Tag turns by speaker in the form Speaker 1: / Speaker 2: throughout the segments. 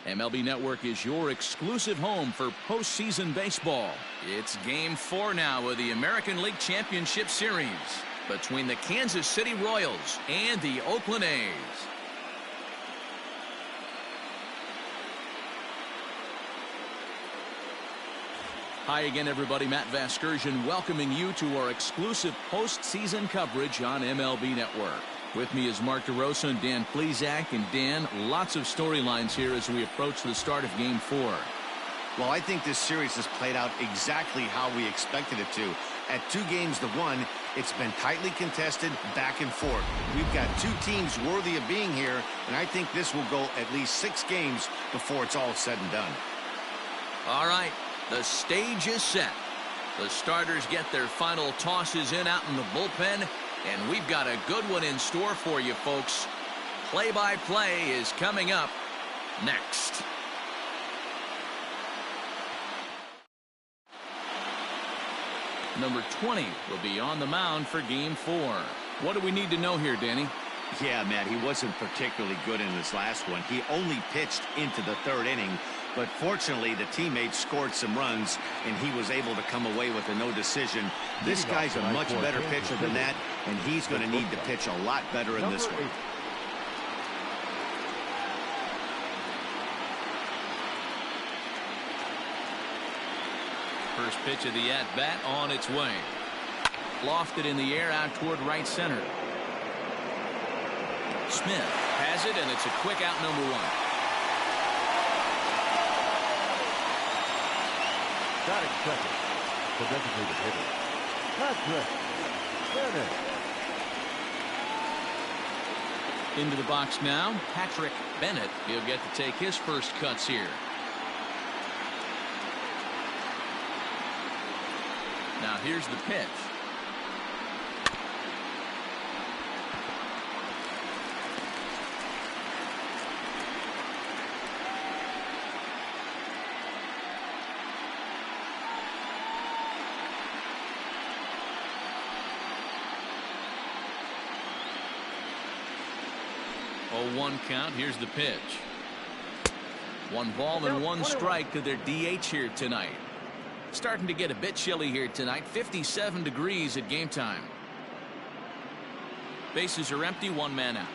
Speaker 1: MLB Network is your exclusive home for postseason baseball. It's Game 4 now of the American League Championship Series between the Kansas City Royals and the Oakland A's. Hi again, everybody. Matt Vasgersian welcoming you to our exclusive postseason coverage on MLB Network. With me is Mark DeRosa and Dan Plesac. And Dan, lots of storylines here as we approach the start of Game 4.
Speaker 2: Well, I think this series has played out exactly how we expected it to. At 2-1, it's been tightly contested, back and forth. We've got two teams worthy of being here, and I think this will go at least 6 games before it's all said and done.
Speaker 1: All right, the stage is set. The starters get their final tosses in out in the bullpen, and we've got a good one in store for you, folks. Play-by-play is coming up next. Number 20 will be on the mound for Game 4. What do we need to know here, Danny?
Speaker 2: Yeah, Matt, he wasn't particularly good in this last one. He only pitched into the 3rd inning, but fortunately the teammates scored some runs, and he was able to come away with a no decision. This guy's a much better pitcher than that, and he's going to need to pitch a lot better in this one.
Speaker 1: First pitch of the at-bat on its way. Lofted in the air out toward right center. Smith has it, and it's a quick out, number 1.
Speaker 3: Batting second, the designated hitter, Patrick Bennett.
Speaker 1: Into the box now, Patrick Bennett. He'll get to take his first cuts here. Now here's the pitch. Oh, 1 count. Here's the pitch. 1 ball and 1 strike to their DH here tonight. Starting to get a bit chilly here tonight. 57 degrees at game time. Bases are empty. 1 man out.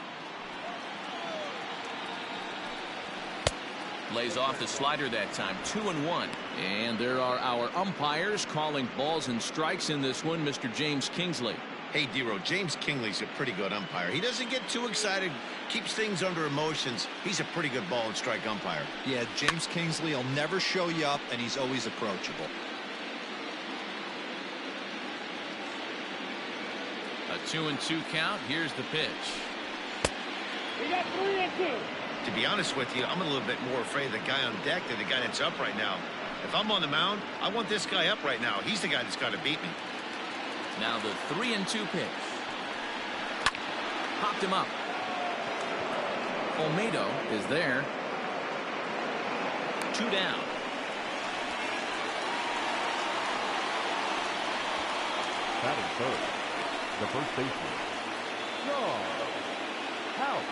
Speaker 1: Lays off the slider that time. 2-1. And there are our umpires calling balls and strikes in this one. Mr. James Kingsley.
Speaker 2: Hey, Dero, James Kingsley's a pretty good umpire. He doesn't get too excited, keeps things under emotions. He's a pretty good ball and strike umpire.
Speaker 4: Yeah, James Kingsley will never show you up, and he's always approachable.
Speaker 1: A 2-2 count. Here's the pitch.
Speaker 5: We got 3-2.
Speaker 2: To be honest with you, I'm a little bit more afraid of the guy on deck than the guy that's up right now. If I'm on the mound, I want this guy up right now. He's the guy that's got to beat me.
Speaker 1: Now the 3-2 pitch. Popped him up. Almeido is there. 2 down.
Speaker 3: Batting third, the first baseman, Sean House.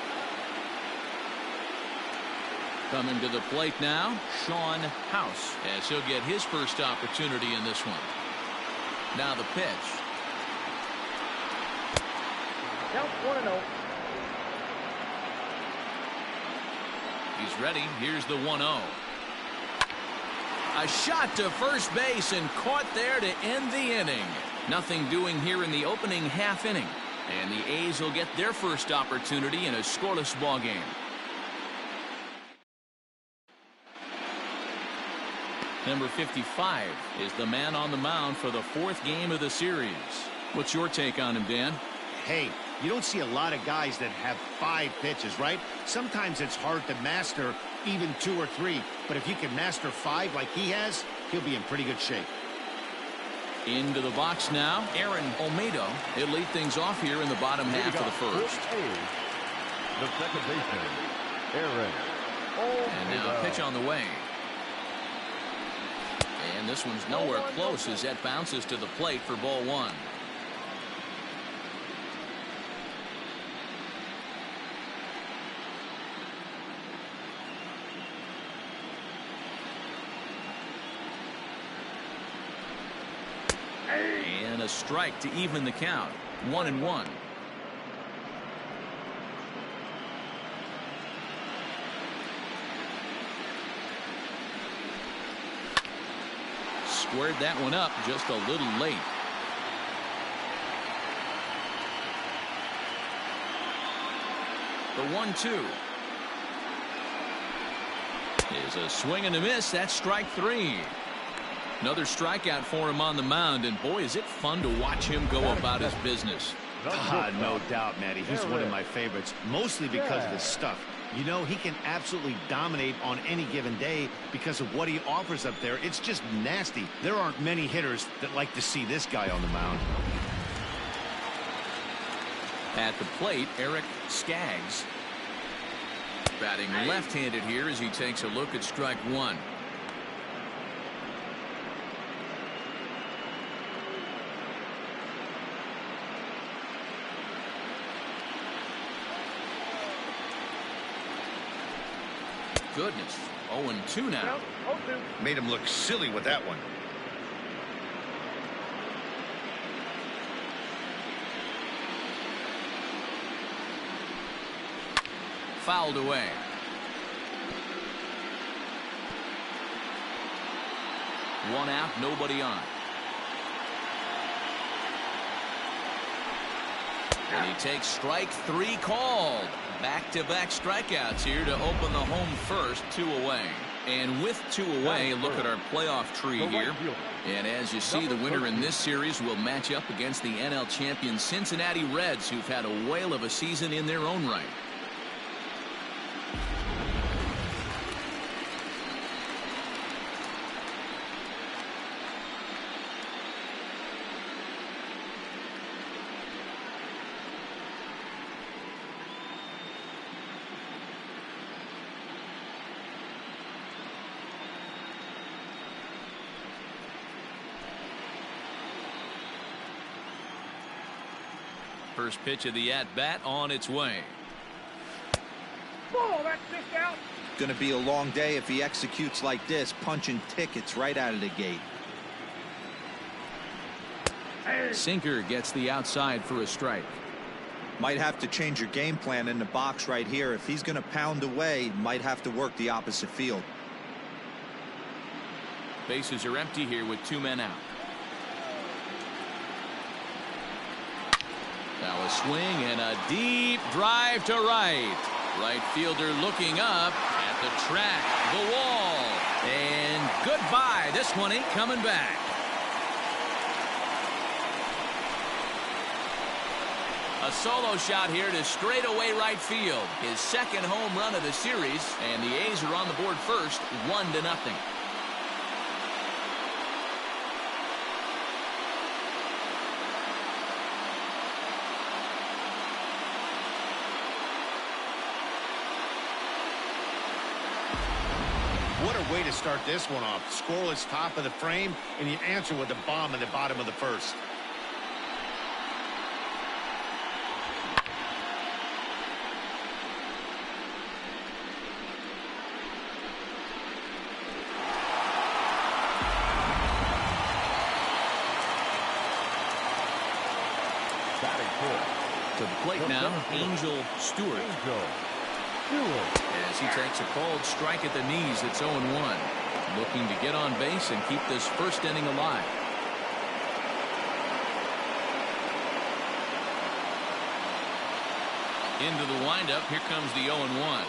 Speaker 1: Coming to the plate now, Sean House, as he'll get his first opportunity in this one. Now the pitch.
Speaker 5: Count 1-0.
Speaker 1: He's ready. Here's the 1-0. A shot to first base and caught there to end the inning. Nothing doing here in the opening half inning. And the A's will get their first opportunity in a scoreless ball game. Number 55 is the man on the mound for the 4th game of the series. What's your take on him, Dan?
Speaker 2: Hey, you don't see a lot of guys that have 5 pitches, right? Sometimes it's hard to master even 2 or 3. But if you can master 5 like he has, he'll be in pretty good shape.
Speaker 1: Into the box now, Aaron Almeido. He'll lead things off here in the bottom half of the first.
Speaker 3: The second baseman, Aaron Almeido.
Speaker 1: And now a pitch on the way. And this one's nowhere close as that bounces to the plate for ball 1. A strike to even the count. 1-1. Squared that one up just a little late. The 1-2 is a swing and a miss. That's strike 3. Another strikeout for him on the mound, and boy, is it fun to watch him go about his business.
Speaker 2: No doubt, Matty. He's one of my favorites, mostly because of his stuff. You know, he can absolutely dominate on any given day because of what he offers up there. It's just nasty. There aren't many hitters that like to see this guy on the mound.
Speaker 1: At the plate, Eric Skaggs. Batting left-handed here as he takes a look at strike 1. Goodness. 0-2 now.
Speaker 2: Made him look silly with that one.
Speaker 1: Fouled away. One out, nobody on. And he takes strike 3 called. Back-to-back strikeouts here to open the home first. 2 away. And with 2 away, look at our playoff tree here. And as you see, the winner in this series will match up against the NL champion Cincinnati Reds, who've had a whale of a season in their own right. First pitch of the at-bat on its way.
Speaker 5: Ball, that's just out.
Speaker 4: Going to be a long day if he executes like this, punching tickets right out of the gate.
Speaker 1: Sinker gets the outside for a strike.
Speaker 4: Might have to change your game plan in the box right here. If he's going to pound away, might have to work the opposite field.
Speaker 1: Bases are empty here with 2 men out. Now a swing and a deep drive to right. Right fielder looking up at the track, the wall, and goodbye. This one ain't coming back. A solo shot here to straightaway right field. His second home run of the series, and the A's are on the board first, 1-0.
Speaker 2: What a way to start this one off. Scoreless top of the frame, and you answer with a bomb in the bottom of the first.
Speaker 1: To the plate now, Angel Stewart. As he takes a called strike at the knees, it's 0-1. Looking to get on base and keep this first inning alive. Into the windup, here comes the 0-1.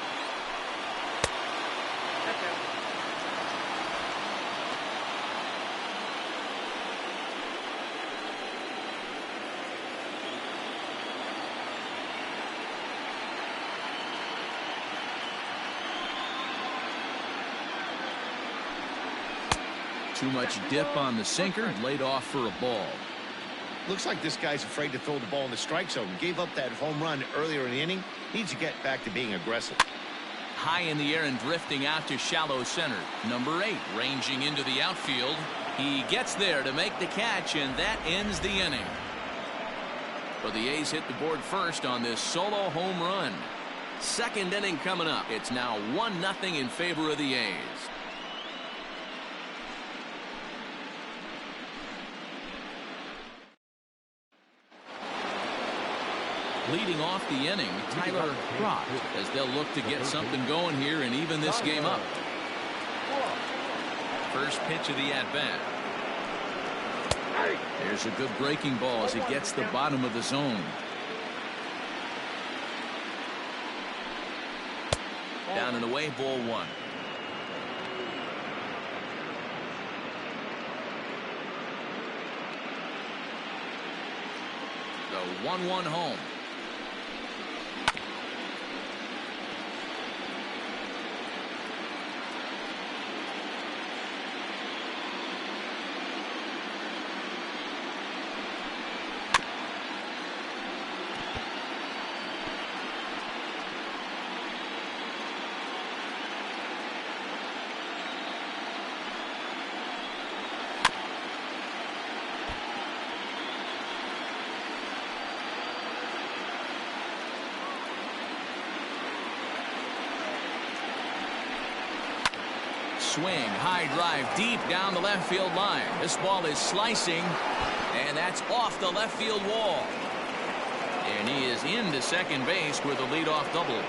Speaker 1: Too much dip on the sinker, laid off for a ball.
Speaker 2: Looks like this guy's afraid to throw the ball in the strike zone. Gave up that home run earlier in the inning. Needs to get back to being aggressive.
Speaker 1: High in the air and drifting out to shallow center. Number 8 ranging into the outfield. He gets there to make the catch, and that ends the inning. So the A's hit the board first on this solo home run. Second inning coming up. It's now 1-0 in favor of the A's. Leading off the inning, Tyler Trott, as they'll look to get something going here and even this game up. First pitch of the at-bat. There's a good breaking ball as he gets the bottom of the zone. Down and away, ball one. The 1-1 home. Swing, high drive deep down the left field line. This ball is slicing, and that's off the left field wall. And he is into second base with a leadoff double.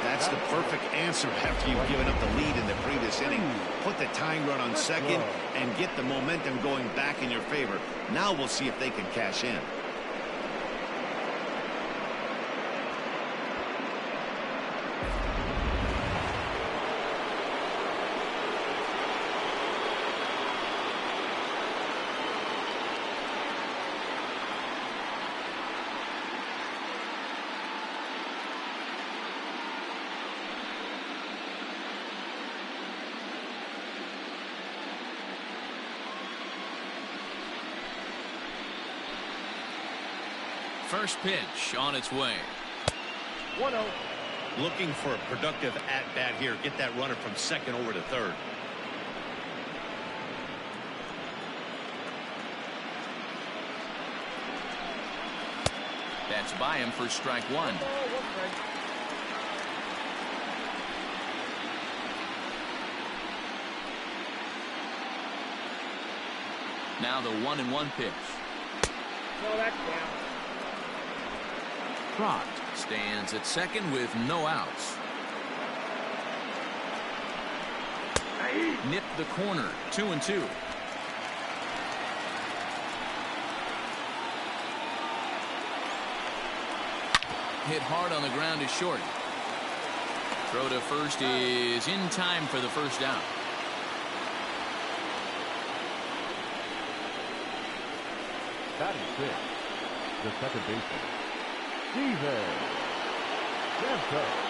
Speaker 2: That's the perfect answer after you've given up the lead in the previous inning. Put the tying run on second and get the momentum going back in your favor. Now we'll see if they can cash in.
Speaker 1: First pitch on its way.
Speaker 5: 1-0.
Speaker 2: Looking for a productive at-bat here. Get that runner from second over to third.
Speaker 1: That's by him for strike one. Now the 1-1 pitch.
Speaker 5: No, that's down.
Speaker 1: Trott stands at second with no outs. Nipped the corner, 2-2. Hit hard on the ground is short. Throw to first is in time for the first out.
Speaker 3: Batting fifth, the second baseman, Steven Santos.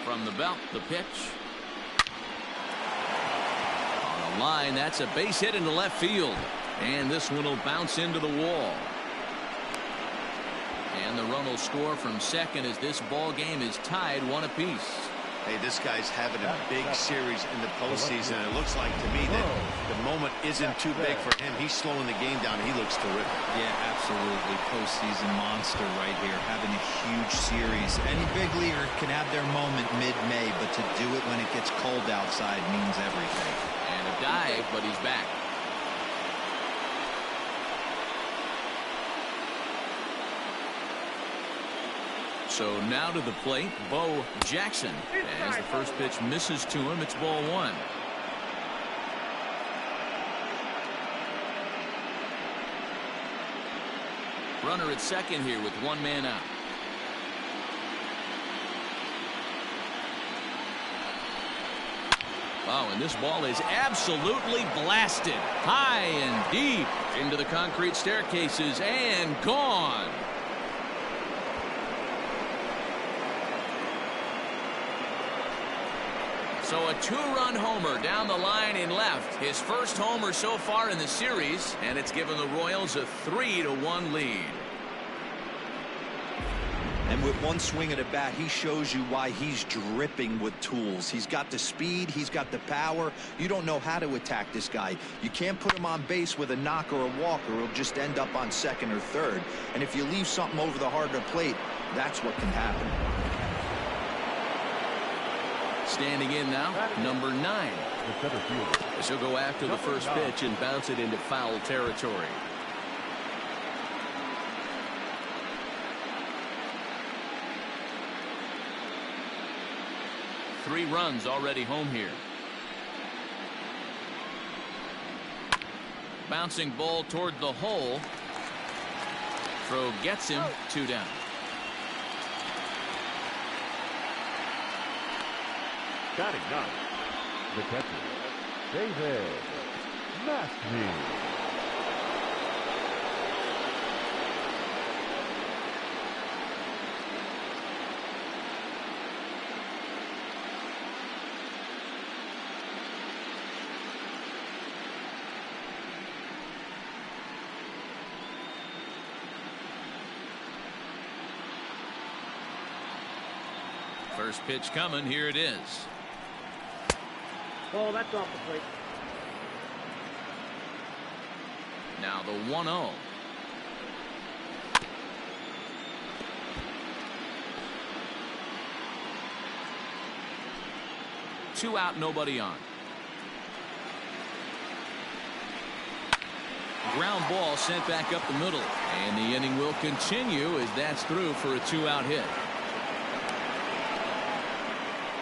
Speaker 1: From the belt, the pitch. On the line, that's a base hit into left field. And this one will bounce into the wall. And the run will score from second as this ball game is tied 1 apiece.
Speaker 2: Hey, this guy's having a big series in the postseason. It looks like to me that the moment isn't too big for him. He's slowing the game down. He looks terrific.
Speaker 4: Yeah, absolutely. Postseason monster right here. Having a huge series. Any big leaguer can have their moment mid-May, but to do it when it gets cold outside means everything.
Speaker 1: And a dive, but he's back. So now to the plate, Bo Jackson. As the first pitch misses to him, it's ball one. Runner at second here with one man out. Oh, and this ball is absolutely blasted. High and deep into the concrete staircases and gone. So a two-run homer down the line in left. His first homer so far in the series, and it's given the Royals a 3-1 lead.
Speaker 4: And with one swing of the bat, he shows you why he's dripping with tools. He's got the speed. He's got the power. You don't know how to attack this guy. You can't put him on base with a knock or a walk, or he'll just end up on second or third. And if you leave something over the heart of the plate, that's what can happen.
Speaker 1: Standing in now, number 9.
Speaker 3: The center fielder.
Speaker 1: As he'll go after the first pitch and bounce it into foul territory. Three runs already home here. Bouncing ball toward the hole. Throw gets him. 2 down.
Speaker 3: Batting 9. The catcher, David Maskey.
Speaker 1: First pitch coming. Here it is.
Speaker 5: Oh, that's off the plate.
Speaker 1: Now the 1-0. Two out, nobody on. Ground ball sent back up the middle. And the inning will continue as that's through for a 2-out hit.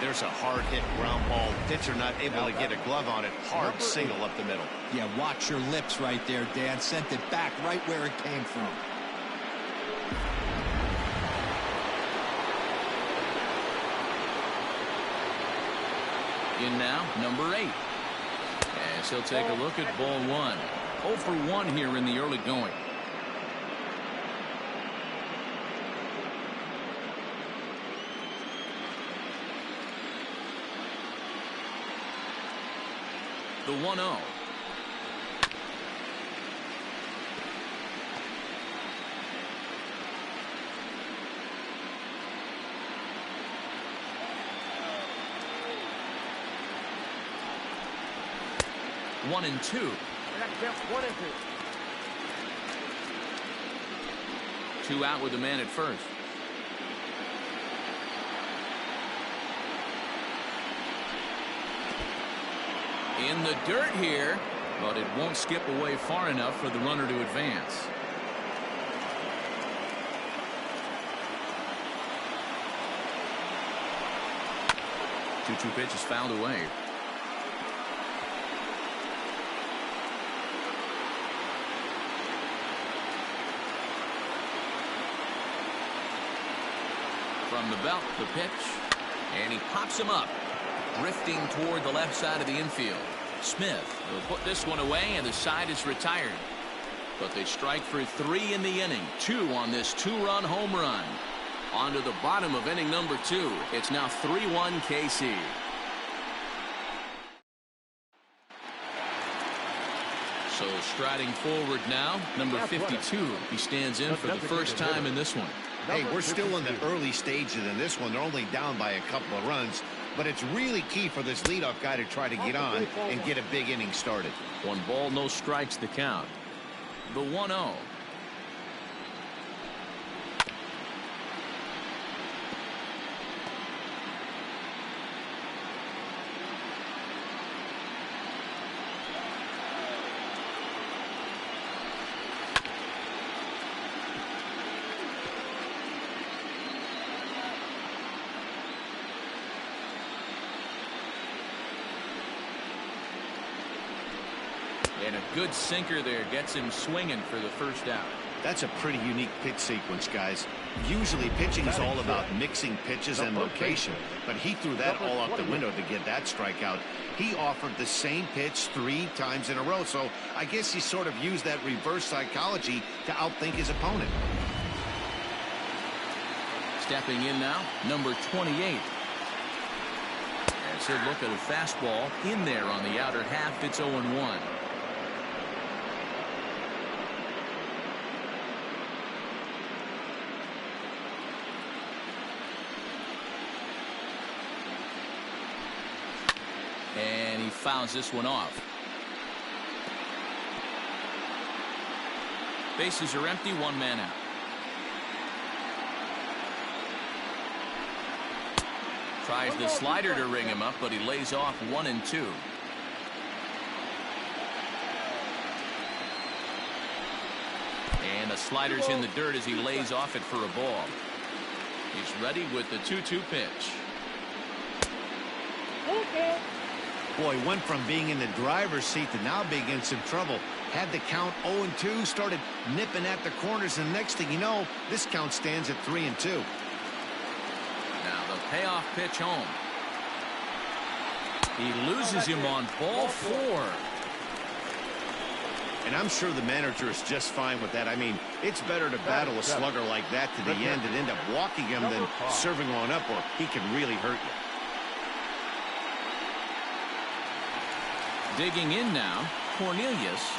Speaker 2: There's a hard hit ground ball. Pitcher not able to get a glove on it. Hard single up the middle.
Speaker 4: Yeah, watch your lips right there, Dan. Sent it back right where it came from.
Speaker 1: In now, number 8. As he'll take a look at ball 1. 0 for 1 here in the early going. The 1-0. One and two.
Speaker 5: That's 1 and 2.
Speaker 1: 2 out with the man at first. In the dirt here, but it won't skip away far enough for the runner to advance. Two pitch is fouled away. From the belt, the pitch, and he pops him up. Drifting toward the left side of the infield. Smith will put this one away, and the side is retired. But they strike for 3 in the inning. 2 on this 2-run home run. On to the bottom of inning number 2. It's now 3-1 KC. So striding forward now, number 52. He stands in for the first time in this one.
Speaker 2: Hey, we're still in the early stages in this one. They're only down by a couple of runs. But it's really key for this leadoff guy to try to get on and get a big inning started.
Speaker 1: 1 ball, no strikes the count. The 1-0. And a good sinker there gets him swinging for the first out.
Speaker 2: That's a pretty unique pitch sequence, guys. Usually pitching is all about mixing pitches and location, but he threw that all out the window to get that strikeout. He offered the same pitch 3 times in a row, so I guess he sort of used that reverse psychology to outthink his opponent.
Speaker 1: Stepping in now, number 28. As he'll look at a fastball in there on the outer half. It's 0-1. fouls this one off. Bases are empty, one man out. Tries the slider to ring him up, but he lays off 1-2. And the slider's in the dirt as he lays off it for a ball. He's ready with the 2-2 pitch.
Speaker 2: Boy, went from being in the driver's seat to now being in some trouble. Had the count 0-2, started nipping at the corners, and next thing you know, this count stands at 3-2.
Speaker 1: Now the payoff pitch home. He loses him on ball 4.
Speaker 2: And I'm sure the manager is just fine with that. I mean, it's better to battle a slugger like that to the end and end up walking him than serving one up, or he can really hurt you.
Speaker 1: Digging in now, Cornelius.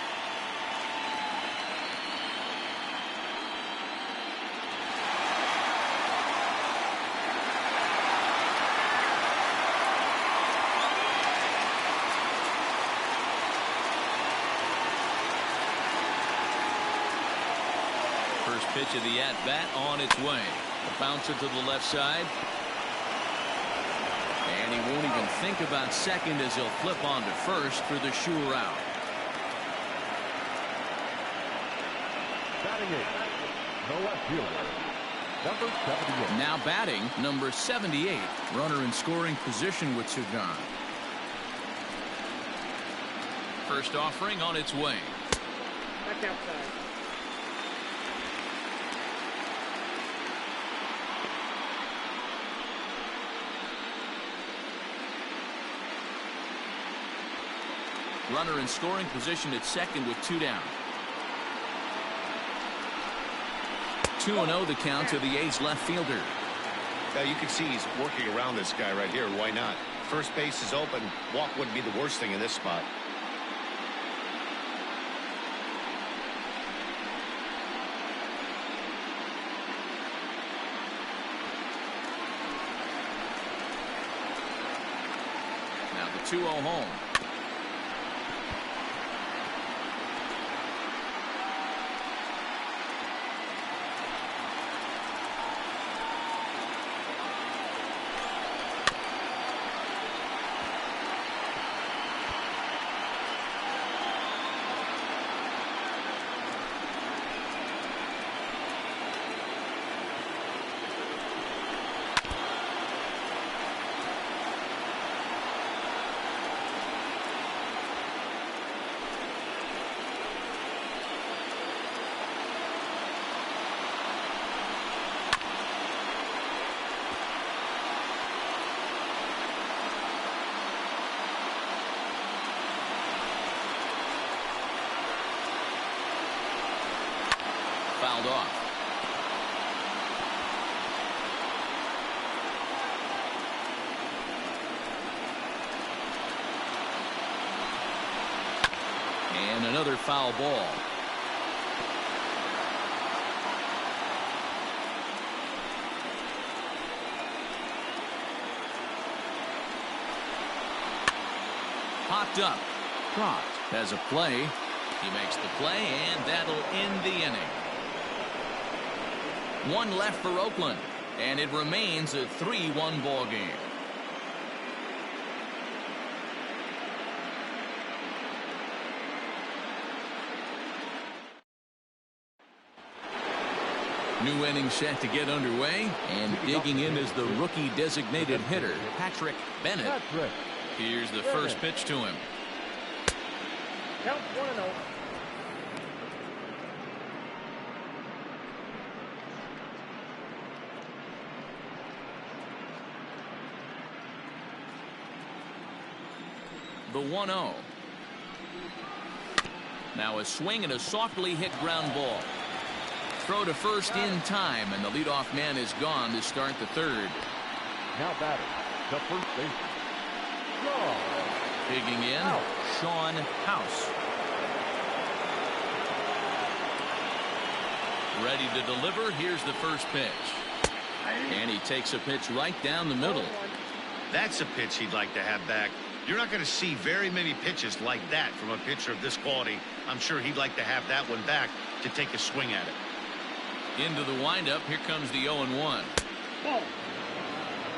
Speaker 1: First pitch of the at-bat on its way. A bouncer to the left side. And he won't even think about second as he'll flip on to first for the sure out.
Speaker 3: Batting eighth, the left fielder, number 78.
Speaker 1: Now batting, number 78. Runner in scoring position with Sugan. First offering on its way.
Speaker 5: Back outside.
Speaker 1: Runner in scoring position at second with 2 down. 2-0 the count to the A's left fielder.
Speaker 2: Now you can see he's working around this guy right here. Why not? First base is open. Walk wouldn't be the worst thing in this spot.
Speaker 1: Now the 2-0 home. Fouled off. And another foul ball. Popped up. Croft has a play. He makes the play, and that'll end the inning. One left for Oakland, and it remains a 3-1 ball game. New inning set to get underway, and digging in is the rookie designated hitter, Patrick Bennett. Here's the first pitch to him.
Speaker 5: Count 1-0.
Speaker 1: The 1-0. Now a swing and a softly hit ground ball. Throw to first in time, and the leadoff man is gone to start the third.
Speaker 3: Now batting, the first baseman,
Speaker 1: Digging in, Sean House. Ready to deliver. Here's the first pitch. And he takes a pitch right down the middle.
Speaker 2: That's a pitch he'd like to have back. You're not going to see very many pitches like that from a pitcher of this quality. I'm sure he'd like to have that one back to take a swing at it.
Speaker 1: Into the windup. Here comes the 0-1.
Speaker 5: Ball.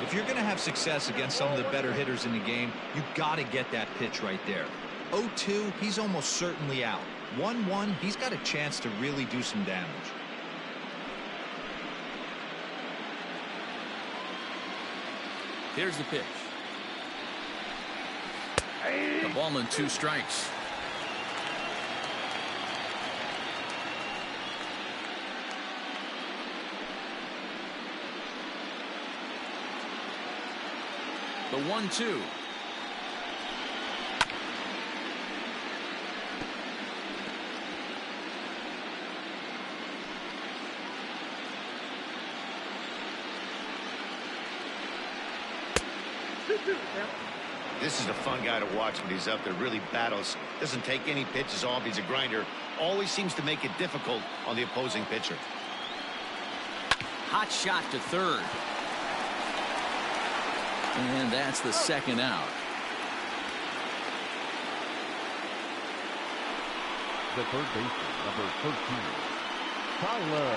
Speaker 4: If you're going to have success against some of the better hitters in the game, you got to get that pitch right there. 0-2, he's almost certainly out. 1-1, he's got a chance to really do some damage.
Speaker 1: Here's the pitch. The ball and 2 strikes. The 1-2.
Speaker 2: This is a fun guy to watch when he's up there. Really battles. Doesn't take any pitches off. He's a grinder. Always seems to make it difficult on the opposing pitcher.
Speaker 1: Hot shot to third. And that's the second out.
Speaker 3: The third baseman, number 13, Tyler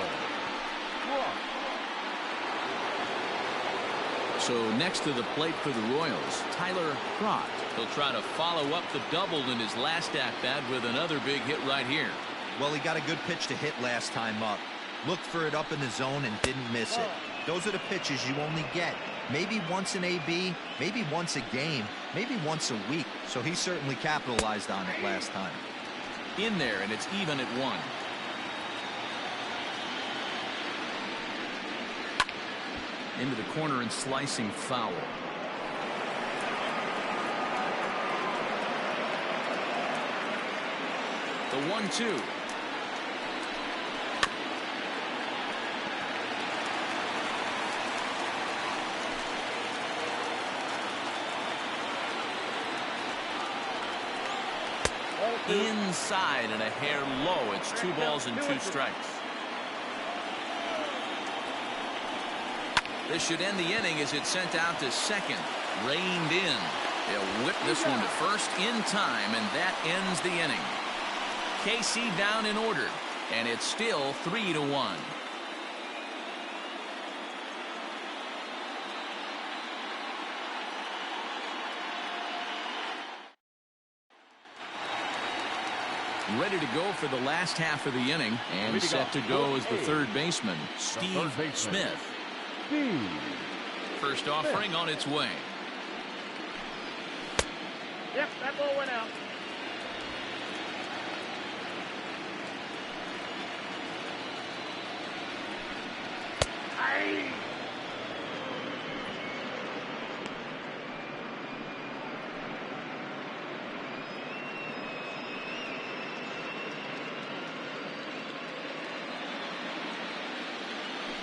Speaker 3: Rock.
Speaker 1: So next to the plate for the Royals, Tyler Croft. He'll try to follow up the double in his last at-bat with another big hit right here.
Speaker 4: Well, he got a good pitch to hit last time up. Looked for it up in the zone and didn't miss it. Those are the pitches you only get. Maybe once an AB, maybe once a game, maybe once a week. So he certainly capitalized on it last time.
Speaker 1: In there, and it's even at 1. Into the corner and slicing foul. The 1-2. Inside and a hair low. It's 2 balls and 2 strikes. This should end the inning as it's sent out to second. Reined in. They'll whip this one to first in time, and that ends the inning. KC down in order, and it's still 3-1. Ready to go for the last half of the inning, and set to go as the third baseman, Steve Smith. First offering on its way.
Speaker 5: Yep, that ball went out. Aye.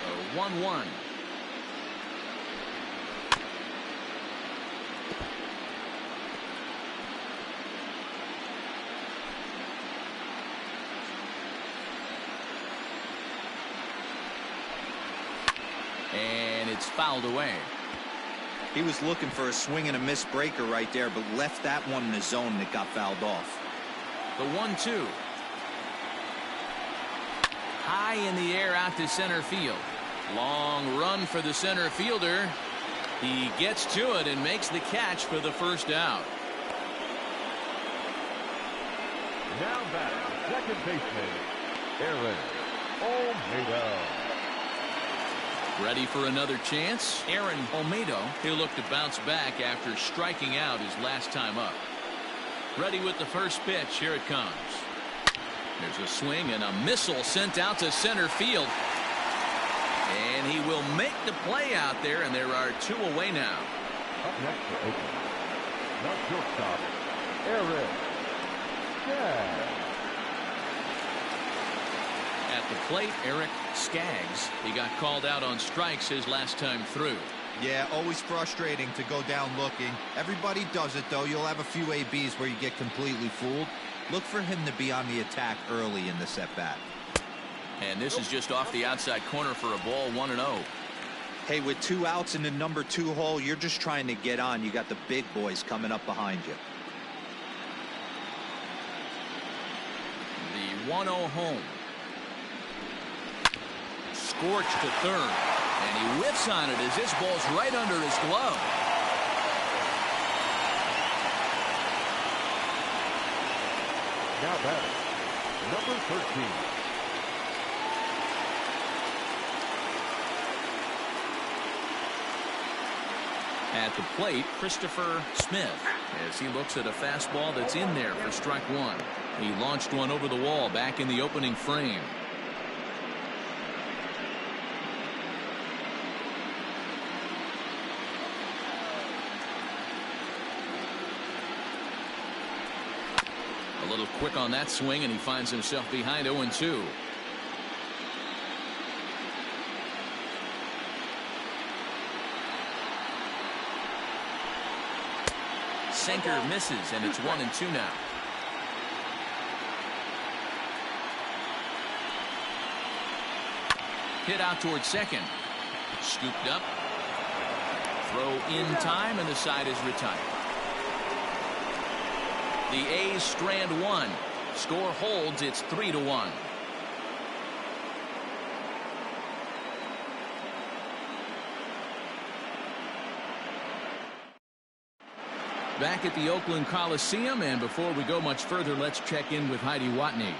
Speaker 1: So 1-1. And it's fouled away.
Speaker 4: He was looking for a swing and a miss breaker right there, but left that one in the zone that got fouled off.
Speaker 1: The 1-2. High in the air out to center field. Long run for the center fielder. He gets to it and makes the catch for the first out.
Speaker 3: Now back, second baseman, Aaron Almeido.
Speaker 1: Ready for another chance? Aaron Almeido. He'll look to bounce back after striking out his last time up. Ready with the first pitch. Here it comes. There's a swing and a missile sent out to center field. And he will make the play out there, and there are 2 away now.
Speaker 3: Up next for Oakland, now shortstop, Aaron Skaggs.
Speaker 1: At the plate, Eric Skaggs. He got called out on strikes his last time through.
Speaker 4: Yeah, always frustrating to go down looking. Everybody does it, though. You'll have a few ABs where you get completely fooled. Look for him to be on the attack early in this at-bat.
Speaker 1: And this is just off the outside corner for a ball, 1-0.
Speaker 4: Hey, with 2 outs in the number 2 hole, you're just trying to get on. You got the big boys coming up behind you.
Speaker 1: The 1-0 home. Scorched to third. And he whiffs on it as this ball's right under his glove.
Speaker 3: Now batting, number 13.
Speaker 1: At the plate, Christopher Smith, as he looks at a fastball that's in there for strike 1. He launched one over the wall back in the opening frame. A little quick on that swing, and he finds himself behind 0-2. Sinker misses, and it's 1-2 now. Hit out towards second. Scooped up. Throw in time, and the side is retired. The A's strand 1. Score holds. It's 3-1. Back at the Oakland Coliseum, and before we go much further, let's check in with Heidi Watney.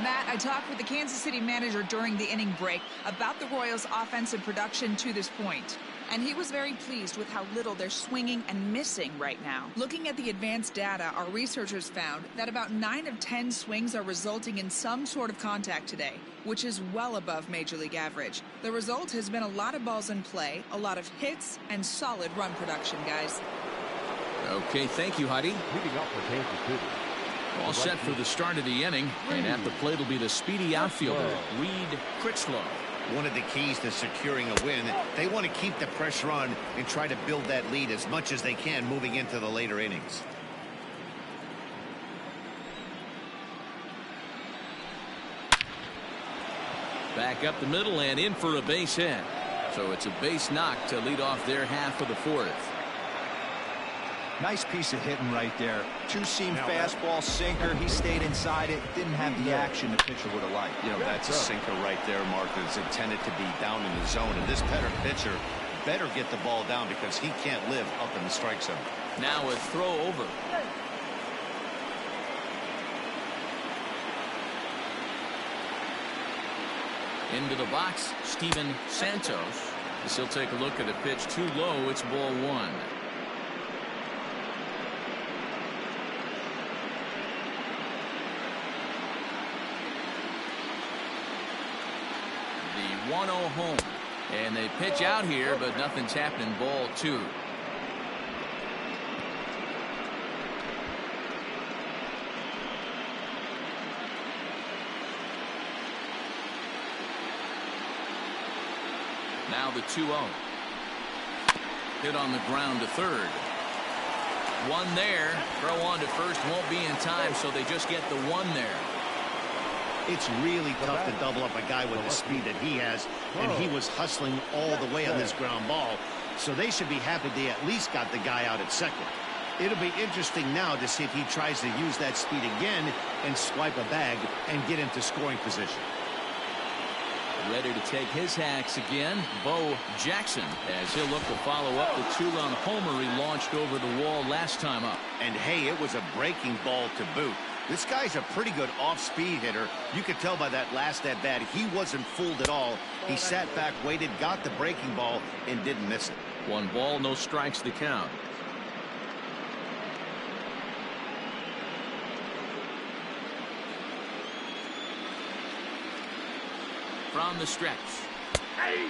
Speaker 6: Matt, I talked with the Kansas City manager during the inning break about the Royals' offensive production to this point. And he was very pleased with how little they're swinging and missing right now. Looking at the advanced data, our researchers found that about 9 of 10 swings are resulting in some sort of contact today, which is well above Major League average. The result has been a lot of balls in play, a lot of hits, and solid run production, guys.
Speaker 1: Okay, thank you, Heidi.
Speaker 3: Leading up for Kansas City.
Speaker 1: All set for the start of the inning, and at the plate will be the speedy outfielder, Reed Critchlow.
Speaker 2: One of the keys to securing a win, they want to keep the pressure on and try to build that lead as much as they can moving into the later innings.
Speaker 1: Back up the middle and in for a base hit. So it's a base knock to lead off their half of the 4th.
Speaker 4: Nice piece of hitting right there. 2-seam fastball, sinker. He stayed inside it. Didn't have the action the pitcher would have liked.
Speaker 2: You know, that's a sinker right there, Mark. It's intended to be down in the zone. And this pitcher better get the ball down because he can't live up in the strike zone.
Speaker 1: Now a throw over. Into the box, Steven Santos. As he'll take a look at a pitch too low. It's ball 1. The 1-0 home. And they pitch out here, but nothing's happening. Ball 2. Now the 2-0. Hit on the ground to third. One there. Throw on to first won't be in time, so they just get the 1 there.
Speaker 2: It's really tough to double up a guy with the speed that he has, and he was hustling all the way on this ground ball, so they should be happy they at least got the guy out at second. It'll be interesting now to see if he tries to use that speed again and swipe a bag and get into scoring position.
Speaker 1: Ready to take his hacks again, Bo Jackson, as he'll look to follow up the 2-run homer he launched over the wall last time up.
Speaker 2: And hey, it was a breaking ball to boot. This guy's a pretty good off-speed hitter. You could tell by that last at-bat he wasn't fooled at all. He sat back, waited, got the breaking ball, and didn't miss it.
Speaker 1: 1 ball, no strikes the count. From the stretch.
Speaker 5: Hey!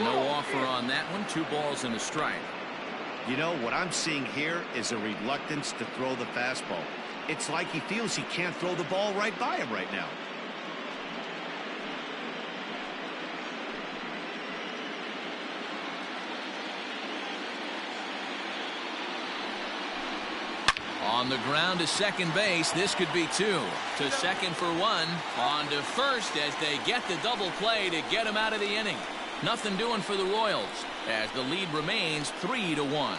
Speaker 1: No offer on that one. 2 balls and a strike.
Speaker 2: You know, what I'm seeing here is a reluctance to throw the fastball. It's like he feels he can't throw the ball right by him right now.
Speaker 1: On the ground to second base. This could be two. To second for one. On to first as they get the double play to get him out of the inning. Nothing doing for the Royals as the lead remains 3-1.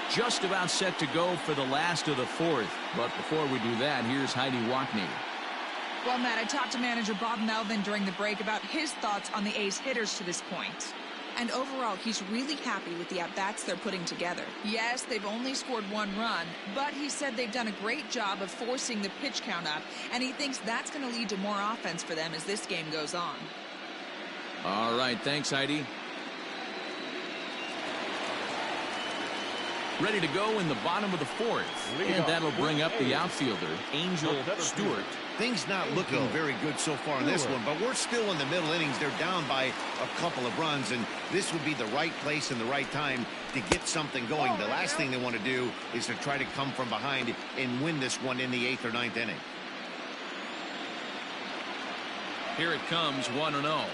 Speaker 1: Just about set to go for the last of the fourth. But before we do that, here's Heidi Wackney.
Speaker 6: Well, Matt, I talked to manager Bob Melvin during the break about his thoughts on the A's hitters to this point. And overall, he's really happy with the at-bats they're putting together. Yes, they've only scored one run, but he said they've done a great job of forcing the pitch count up, and he thinks that's going to lead to more offense for them as this game goes on.
Speaker 1: All right, thanks, Heidi. Ready to go in the bottom of the fourth. And that'll bring up the outfielder, Angel Stewart.
Speaker 2: Things not looking very good so far in this one, but we're still in the middle innings. They're down by a couple of runs, and this would be the right place and the right time to get something going. The last thing they want to do is to try to come from behind and win this one in the 8th or 9th inning.
Speaker 1: Here it comes, 1-0.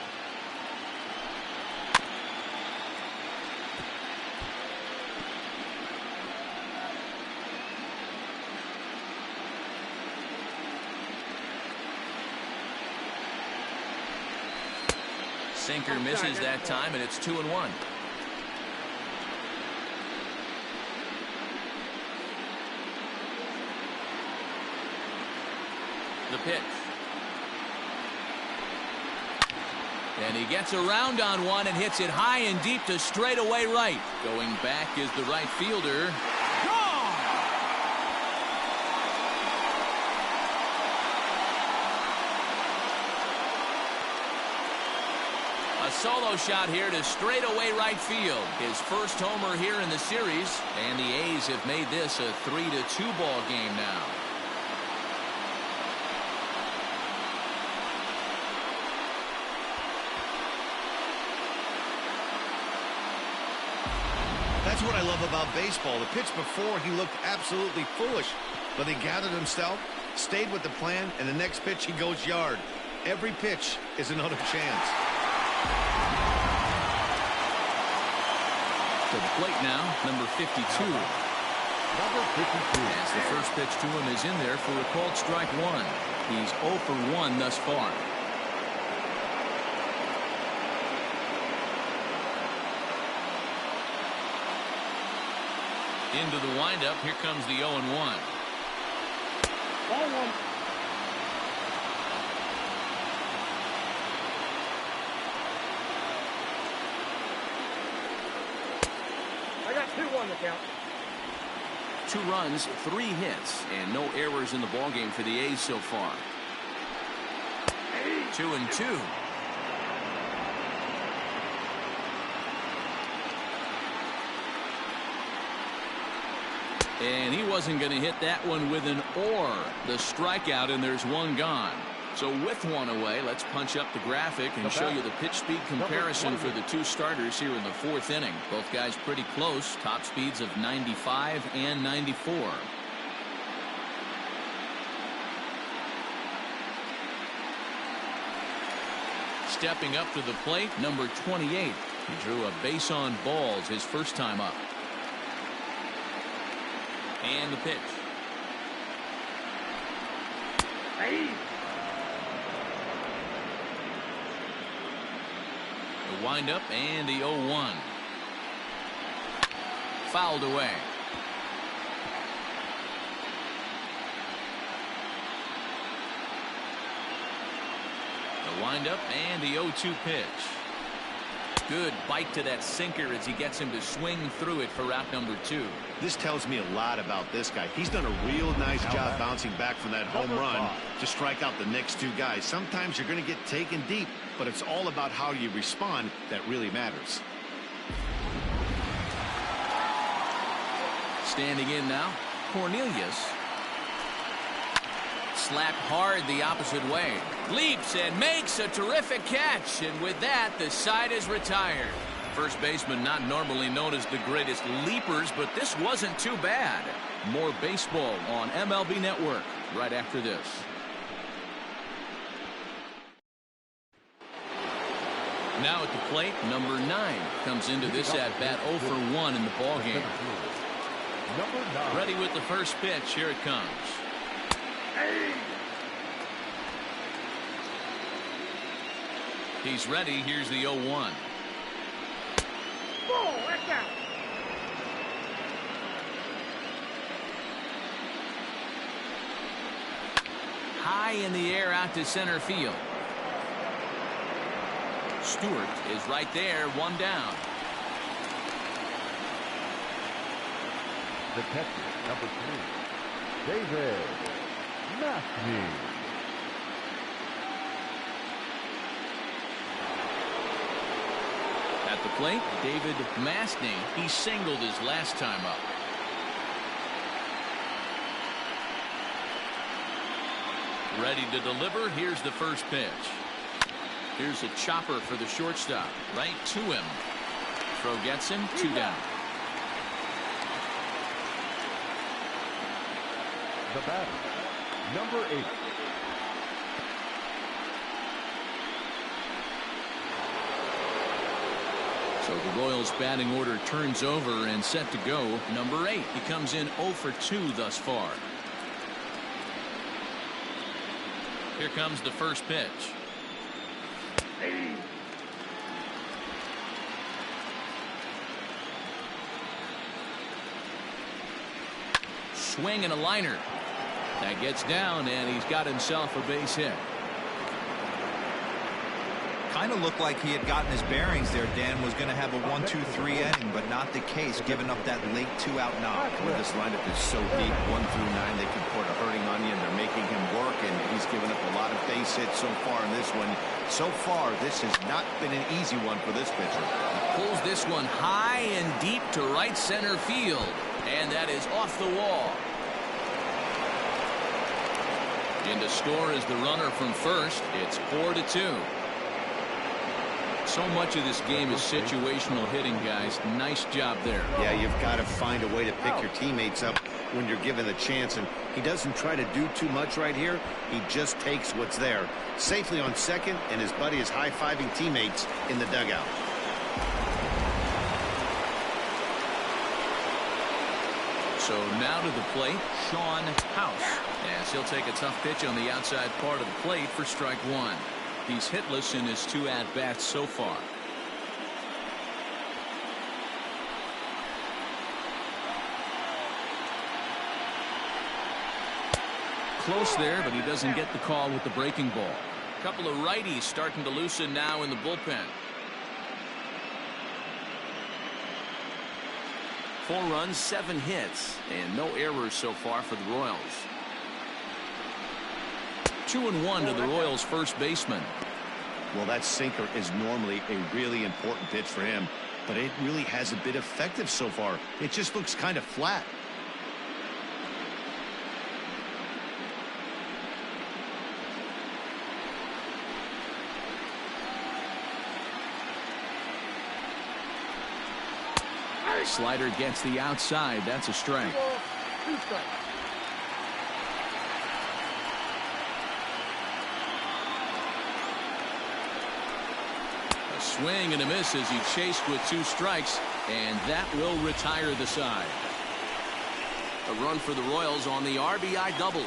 Speaker 1: Sinker misses that time, and it's 2-1. The pitch. And he gets around on one and hits it high and deep to straightaway right. Going back is the right fielder. A solo shot here to straightaway right field. His first homer here in the series, and the A's have made this a 3-2 ball game now.
Speaker 2: That's what I love about baseball. The pitch before, he looked absolutely foolish, but he gathered himself, stayed with the plan, and the next pitch he goes yard. Every pitch is another chance.
Speaker 1: To the plate now, number 52.
Speaker 3: Number 52.
Speaker 1: As the first pitch to him is in there for a called strike one. He's 0 for 1 thus far. Into the windup. Here comes the 0-1.
Speaker 5: Ball one. I got 2-1 to count.
Speaker 1: 2 runs, 3 hits, and no errors in the ballgame for the A's so far. 2-2. And he wasn't going to hit that one with an or. The strikeout, and there's one gone. So with one away, let's punch up the graphic and show you the pitch speed comparison for the two starters here in the 4th inning. Both guys pretty close. Top speeds of 95 and 94. Stepping up to the plate, number 28. He drew a base on balls his first time up. And the pitch. The windup and the 0-1. Fouled away. The windup and the 0-2 pitch. Good bite to that sinker as he gets him to swing through it for route number 2.
Speaker 2: This tells me a lot about this guy. He's done a real nice job bouncing back from that home run to strike out the next 2 guys. Sometimes you're going to get taken deep, but it's all about how you respond that really matters.
Speaker 1: Standing in now, Cornelius. Slapped hard the opposite way. Leaps and makes a terrific catch. And with that, the side is retired. First baseman not normally known as the greatest leapers, but this wasn't too bad. More baseball on MLB Network right after this. Now at the plate, number 9 comes into this at-bat 0 for 1 in the ballgame.
Speaker 3: Number 9.
Speaker 1: Ready with the first pitch. Here it comes. He's ready. Here's the 0-1.
Speaker 5: Ball, that's out.
Speaker 1: High in the air out to center field. Stewart is right there, 1 down.
Speaker 3: The catcher, number 3, David Matthew.
Speaker 1: At the plate, David Mastney. He singled his last time up. Ready to deliver. Here's the first pitch. Here's a chopper for the shortstop. Right to him. Throw gets him. 2 down.
Speaker 3: The batter, number 8.
Speaker 1: So the Royals batting order turns over and set to go. Number 8. He comes in 0 for 2 thus far. Here comes the first pitch. Swing and a liner. That gets down, and he's got himself a base hit.
Speaker 4: Kind of looked like he had gotten his bearings there. Dan was going to have a 1-2-3 inning, but not the case, giving up that late 2-out knock.
Speaker 2: Well, this lineup is so deep, 1 through 9, they can pour a hurting onion. They're making him work, and he's given up a lot of base hits so far in this one. So far, this has not been an easy one for this pitcher.
Speaker 1: He pulls this one high and deep to right center field, and that is off the wall. In to score is the runner from first. It's 4-2. So much of this game is situational hitting, guys. Nice job there.
Speaker 2: Yeah, you've got to find a way to pick your teammates up when you're given the chance, and he doesn't try to do too much right here. He just takes what's there. Safely on second, and his buddy is high-fiving teammates in the dugout.
Speaker 1: So now to the plate, Sean House. As he'll take a tough pitch on the outside part of the plate for strike 1. He's hitless in his 2 at-bats so far. Close there, but he doesn't get the call with the breaking ball. A couple of righties starting to loosen now in the bullpen. 4 runs, 7 hits, and no errors so far for the Royals. 2-1 to the Royals' first baseman.
Speaker 2: Well, that sinker is normally a really important pitch for him, but it really hasn't been effective so far. It just looks kind of flat.
Speaker 1: Slider gets the outside. That's a strike.
Speaker 5: 2 strikes.
Speaker 1: A swing and a miss as he chased with 2 strikes, and that will retire the side. A run for the Royals on the RBI double.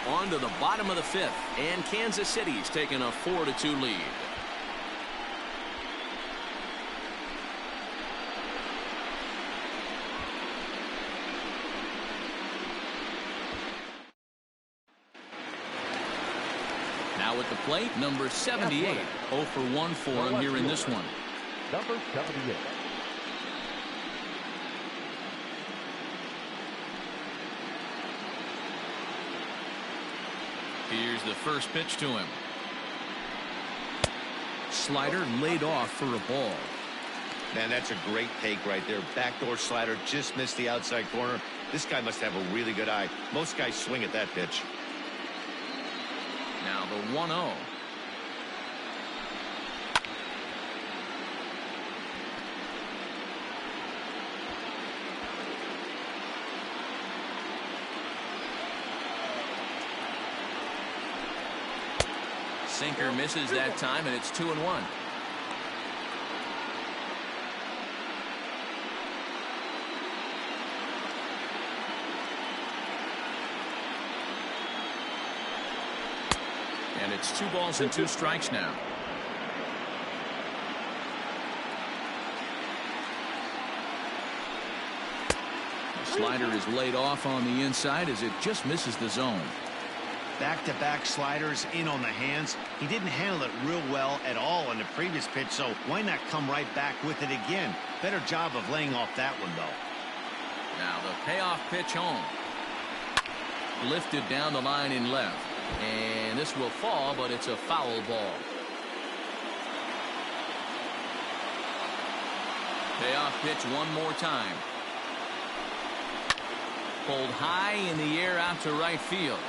Speaker 1: On to the bottom of the 5th, and Kansas City's taking a 4-2 lead. Now at the plate, number 78. 0 for 1 for him here in this one.
Speaker 3: Number 78.
Speaker 1: Here's the first pitch to him. Slider laid off for a ball.
Speaker 2: Man, that's a great take right there. Backdoor slider just missed the outside corner. This guy must have a really good eye. Most guys swing at that pitch.
Speaker 1: Now the 1-0. Sinker misses that time, and it's 2-1. And it's 2 balls and 2 strikes now. The slider is laid off on the inside as it just misses the zone.
Speaker 2: Back-to-back sliders in on the hands. He didn't handle it real well at all on the previous pitch, so why not come right back with it again? Better job of laying off that one, though.
Speaker 1: Now the payoff pitch home. Lifted down the line in left. And this will fall, but it's a foul ball. Payoff pitch one more time. Pulled high in the air out to right field.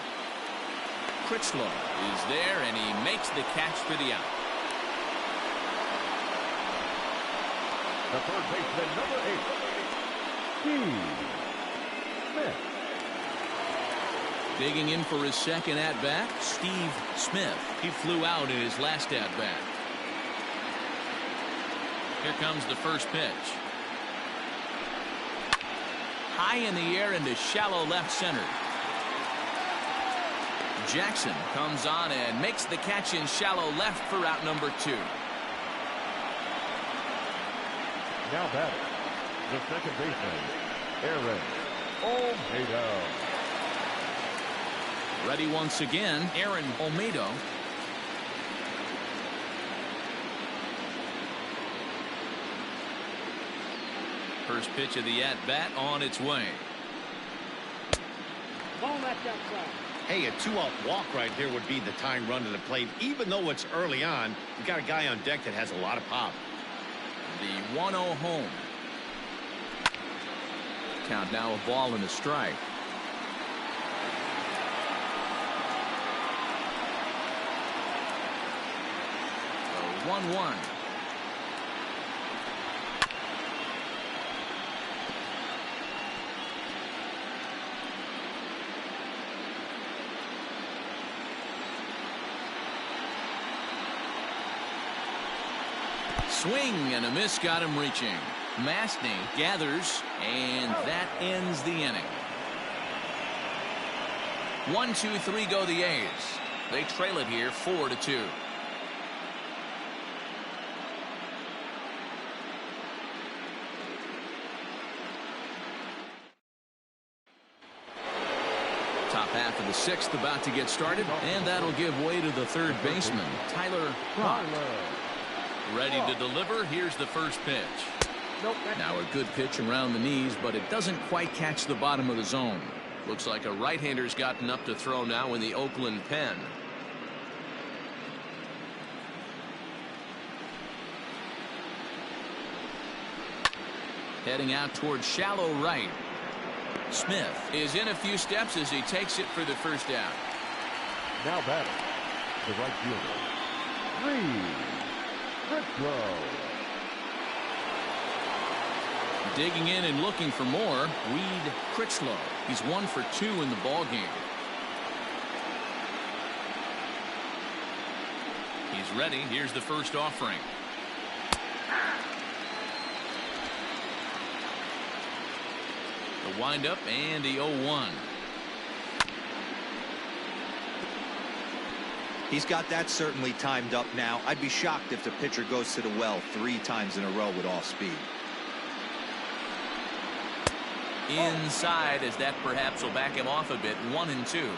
Speaker 1: Critchlow is there, and he makes the catch for the out.
Speaker 3: The third baseman, number 8, Steve Smith.
Speaker 1: Digging in for his second at-bat, Steve Smith. He flew out in his last at-bat. Here comes the first pitch. High in the air into shallow left center. Jackson comes on and makes the catch in shallow left for out number 2.
Speaker 3: Now batting, the second baseman, Almeido.
Speaker 1: Ready once again, Almeido. First pitch of the at-bat on its way.
Speaker 5: Ball left outside.
Speaker 2: Hey, a 2-out walk right here would be the tying run to the plate. Even though it's early on, you got a guy on deck that has a lot of pop.
Speaker 1: The 1-0 home. Count now, a ball and a strike. The 1-1. Swing and a miss got him reaching. Mastny gathers, and that ends the inning. 1-2-3 go the A's. They trail it here 4-2. Top half of the 6th about to get started, and that'll give way to the third baseman, Tyler Rock. Ready to deliver. Here's the first pitch. Now a good pitch around the knees, but it doesn't quite catch the bottom of the zone. Looks like a right-hander's gotten up to throw now in the Oakland pen. Heading out towards shallow right. Smith is in a few steps as he takes it for the first out.
Speaker 3: Now batting, the right fielder, Critchlow.
Speaker 1: Digging in and looking for more, Critchlow. He's 1 for 2 in the ball game. He's ready. Here's the first offering. The windup and the 0-1.
Speaker 4: He's got that certainly timed up now. I'd be shocked if the pitcher goes to the well 3 times in a row with all speed.
Speaker 1: Inside, as that perhaps will back him off a bit. 1-2.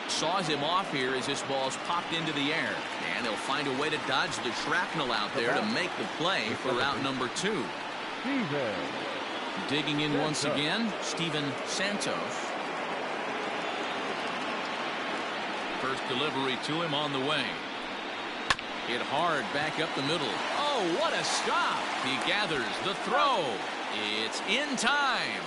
Speaker 1: Saws him off here as this ball's popped into the air, and they'll find a way to dodge the shrapnel out there to make the play for out number 2. Digging in once again, Steven Santos. First delivery to him on the way. Hit hard back up the middle. Oh, what a stop. He gathers the throw. It's in time.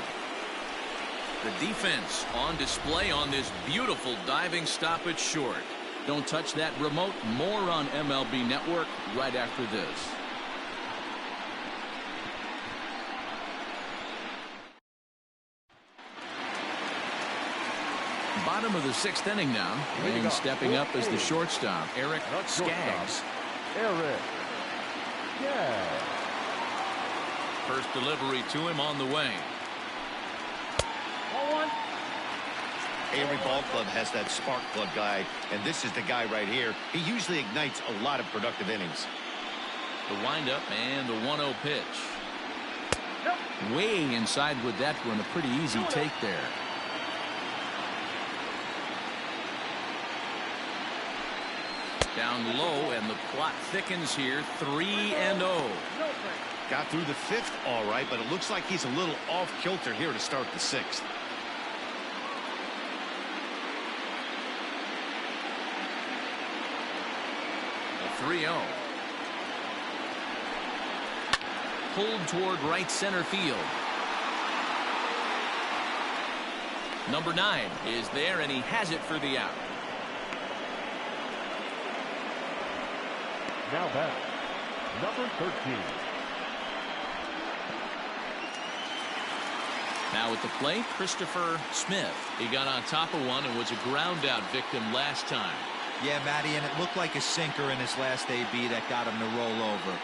Speaker 1: The defense on display on this beautiful diving stop at short. Don't touch that remote. More on MLB Network right after this. Bottom of the 6th inning now, and stepping up as the shortstop, Eric Skaggs. First delivery to him on the way.
Speaker 2: Every ball club has that spark plug guy, and this is the guy right here. He usually ignites a lot of productive innings.
Speaker 1: The windup and the 1-0 pitch. Way inside with that one. A pretty easy take there. Down low, and the plot thickens here. 3-0.
Speaker 2: Got through the 5th all right, but it looks like he's a little off kilter here to start the 6th.
Speaker 1: A 3-0. Pulled toward right center field. Number 9 is there, and he has it for the out.
Speaker 3: Now back, number 13.
Speaker 1: Now at the plate, Christopher Smith. He got on top of one and was a ground out victim last time.
Speaker 4: Yeah, Matty, and it looked like a sinker in his last AB that got him to roll over.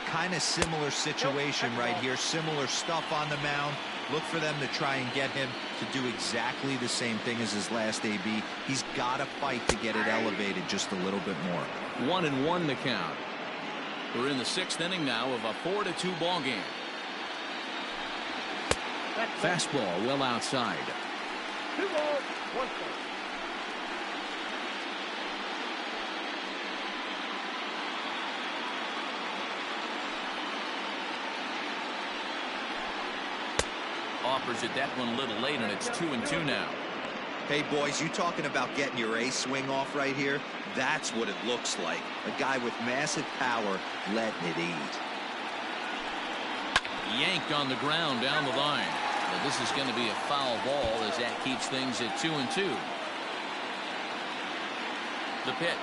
Speaker 4: Kind of similar situation right here. Similar stuff on the mound. Look for them to try and get him to do exactly the same thing as his last AB. He's got to fight to get it elevated just a little bit more.
Speaker 1: 1-1 the count. We're in the 6th inning now of a 4-2 ball game. Fastball well outside.
Speaker 5: 2 balls, 1 strike.
Speaker 1: Offers it that one a little late, and it's 2-2 now.
Speaker 4: Hey, boys, you talking about getting your A swing off right here? That's what it looks like. A guy with massive power letting it eat.
Speaker 1: Yanked on the ground down the line. Now this is going to be a foul ball as that keeps things at 2-2. The pitch.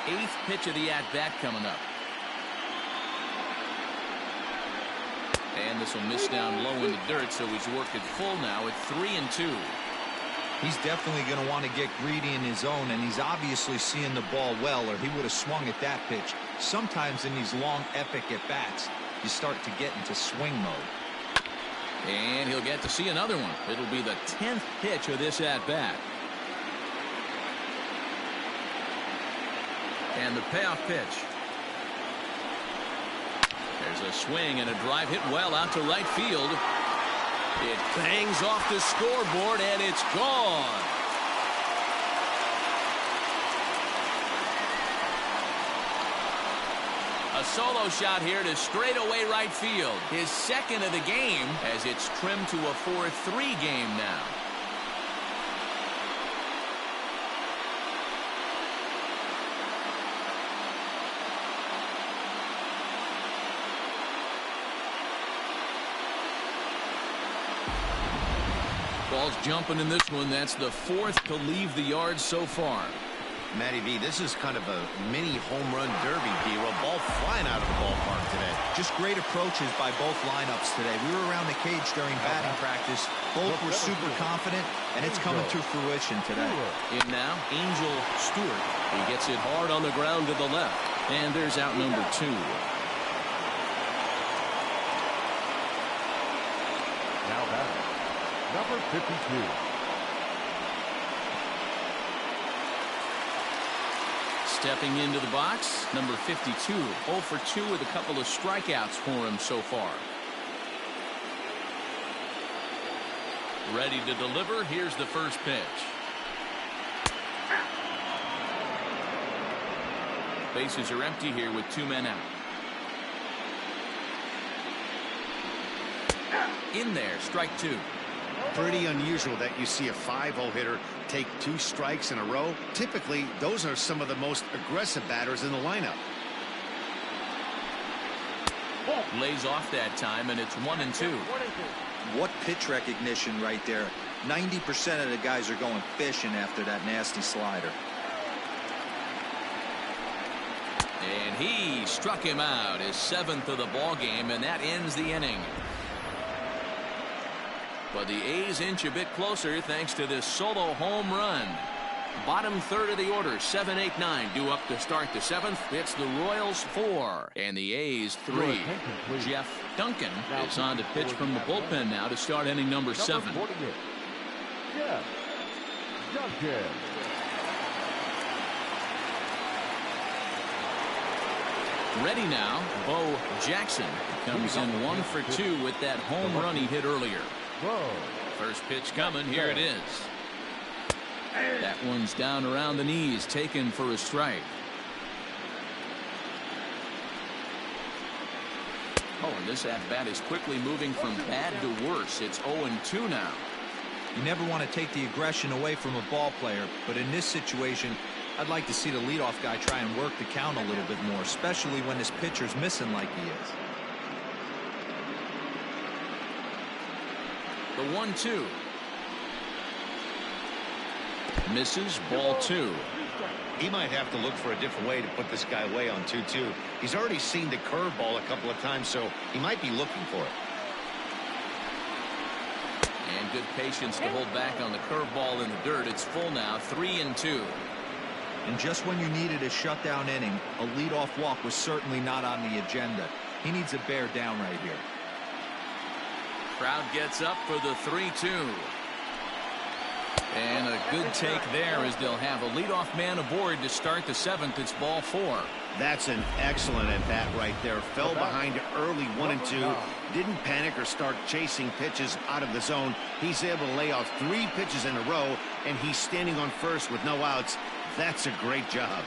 Speaker 1: Eighth pitch of the at-bat coming up. And this will miss down low in the dirt, so he's worked it full now at 3-2.
Speaker 4: He's definitely going to want to get greedy in his zone, and he's obviously seeing the ball well, or he would have swung at that pitch. Sometimes in these long, epic at-bats, you start to get into swing mode.
Speaker 1: And he'll get to see another one. It'll be the 10th pitch of this at-bat. And the payoff pitch. There's a swing and a drive hit well out to right field. It bangs off the scoreboard, and it's gone. A solo shot here to straightaway right field. His second of the game, as it's trimmed to a 4-3 game now. Ball's jumping in this one. That's the 4th to leave the yard so far.
Speaker 2: Matty V, this is kind of a mini home run derby, hero. Ball flying out of the ballpark today.
Speaker 4: Just great approaches by both lineups today. We were around the cage during batting practice. Both were super confident, and it's coming to fruition today.
Speaker 1: In now, Angel Stewart. He gets it hard on the ground to the left. And there's out number 2.
Speaker 3: Now back, number 52.
Speaker 1: Stepping into the box, number 52, 0 for 2 with a couple of strikeouts for him so far. Ready to deliver. Here's the first pitch. Bases are empty here with 2 men out. In there, strike 2.
Speaker 2: Pretty unusual that you see a 5-0 hitter take 2 strikes in a row. Typically, those are some of the most aggressive batters in the lineup.
Speaker 1: Lays off that time, and it's 1-2.
Speaker 4: What pitch recognition right there. 90% of the guys are going fishing after that nasty slider.
Speaker 1: And he struck him out, his 7th of the ball game, and that ends the inning. But the A's inch a bit closer thanks to this solo home run. Bottom third of the order, 7, 8, 9 due up to start the 7th. It's the Royals 4 and the A's 3. Jeff Duncan is on to pitch from the bullpen now to start inning number 7.
Speaker 3: Jeff Duncan.
Speaker 1: Ready now, Bo Jackson comes in 1 for 2 with that home run he hit earlier. First pitch coming, here it is. That one's down around the knees, taken for a strike. Oh, and this at-bat is quickly moving from bad to worse. It's 0-2 now.
Speaker 4: You never want to take the aggression away from a ball player, but in this situation, I'd like to see the leadoff guy try and work the count a little bit more, especially when his pitcher's missing like he is.
Speaker 1: The 1-2. Misses, ball 2.
Speaker 2: He might have to look for a different way to put this guy away on 2-2. He's already seen the curveball a couple of times, so he might be looking for it.
Speaker 1: And good patience to hold back on the curveball in the dirt. It's full now, 3-2.
Speaker 4: And just when you needed a shutdown inning, a leadoff walk was certainly not on the agenda. He needs to bear down right here.
Speaker 1: Crowd gets up for the 3-2. And a good take there as they'll have a leadoff man aboard to start the 7th. It's ball 4.
Speaker 2: That's an excellent at-bat right there. Fell behind early 1-2. Didn't panic or start chasing pitches out of the zone. He's able to lay off 3 pitches in a row, and he's standing on first with no outs. That's a great job.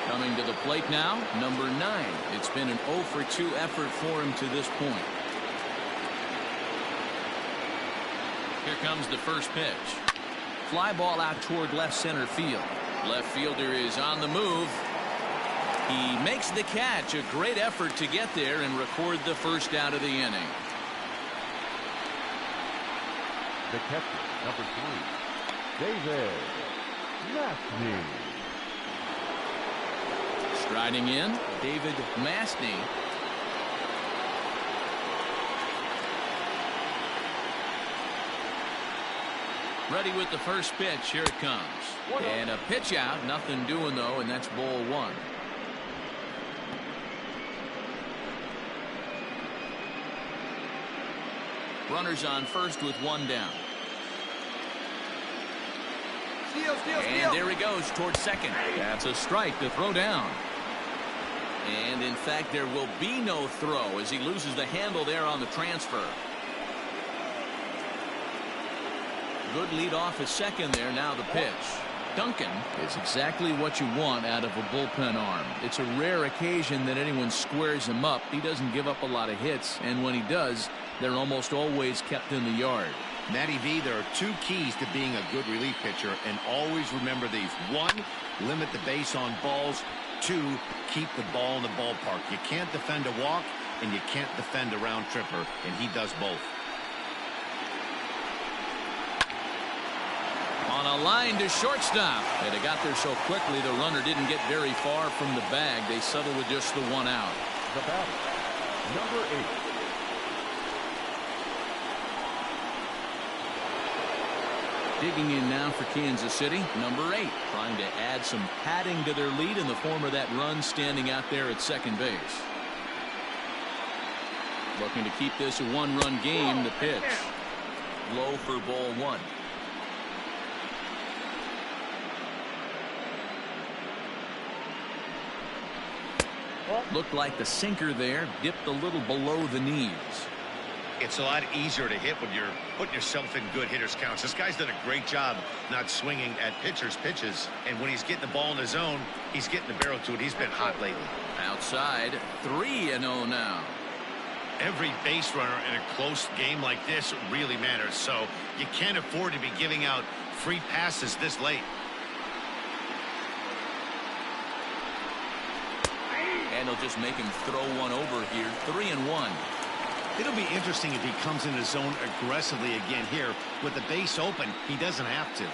Speaker 1: Coming to the plate now, number 9. It's been an 0 for 2 effort for him to this point. Here comes the first pitch. Fly ball out toward left center field. Left fielder is on the move. He makes the catch. A great effort to get there and record the first out of the inning.
Speaker 3: The catcher, number 3, David Mastny.
Speaker 1: Striding in, David Mastny. Ready with the first pitch. Here it comes. And a pitch out. Nothing doing, though, and that's ball 1. Runners on first with 1 down. And there he goes towards second. That's a strike to throw down. And in fact, there will be no throw as he loses the handle there on the transfer. Good lead off at second there. Now the pitch. Duncan is exactly what you want out of a bullpen arm. It's a rare occasion that anyone squares him up. He doesn't give up a lot of hits, and when he does, they're almost always kept in the yard.
Speaker 2: Matty V, there are 2 keys to being a good relief pitcher, and always remember these. 1, limit the base on balls. 2, keep the ball in the ballpark. You can't defend a walk, and you can't defend a round tripper, and he does both.
Speaker 1: On a line to shortstop. And it got there so quickly the runner didn't get very far from the bag. They settled with just the 1 out.
Speaker 3: The batter, number 8.
Speaker 1: Digging in now for Kansas City, number 8, trying to add some padding to their lead in the form of that run standing out there at second base. Looking to keep this a 1-run game. The pitch. Low for ball 1. Looked like the sinker there dipped a little below the knees.
Speaker 2: It's a lot easier to hit when you're putting yourself in good hitters counts. This guy's done a great job not swinging at pitchers' pitches. And when he's getting the ball in the zone, he's getting the barrel to it. He's been hot lately.
Speaker 1: Outside, 3-0 now.
Speaker 2: Every base runner in a close game like this really matters. So you can't afford to be giving out free passes this late.
Speaker 1: And they'll just make him throw one over here. 3-1.
Speaker 2: It'll be interesting if he comes in the zone aggressively again here. With the base open, he doesn't have to.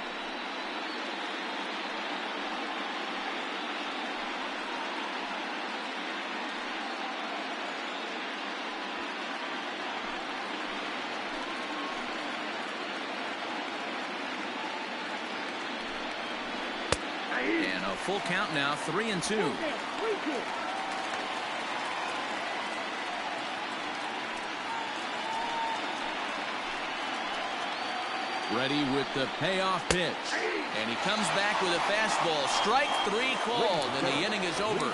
Speaker 1: And a full count now, 3-2. Ready with the payoff pitch. And he comes back with a fastball. Strike 3 called, and the inning is over.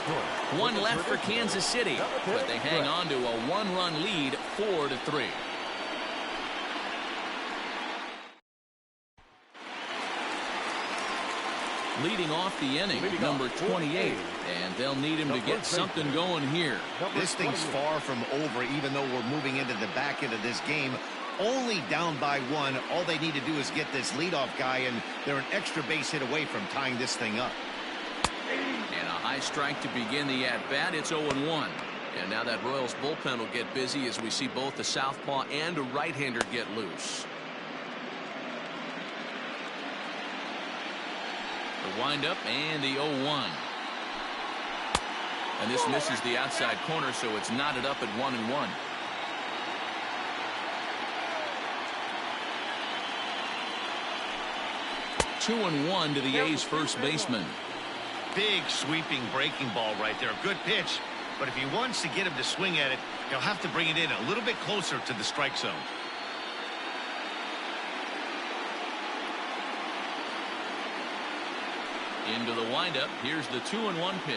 Speaker 1: One left for Kansas City, but they hang on to a 1-run lead, 4-3. Leading off the inning, number 28, and they'll need him to get something going here.
Speaker 2: This thing's far from over, even though we're moving into the back end of this game. Only down by 1. All they need to do is get this leadoff guy, and they're an extra base hit away from tying this thing up.
Speaker 1: And a high strike to begin the at-bat. It's 0-1. And now that Royals bullpen will get busy as we see both the southpaw and a right-hander get loose. The windup and the 0-1. And this misses the outside corner, so it's knotted up at 1-1. Two and 1 to the A's first baseman.
Speaker 2: Big sweeping breaking ball right there. Good pitch. But if he wants to get him to swing at it, he'll have to bring it in a little bit closer to the strike zone.
Speaker 1: Into the windup. Here's the 2-1 pitch.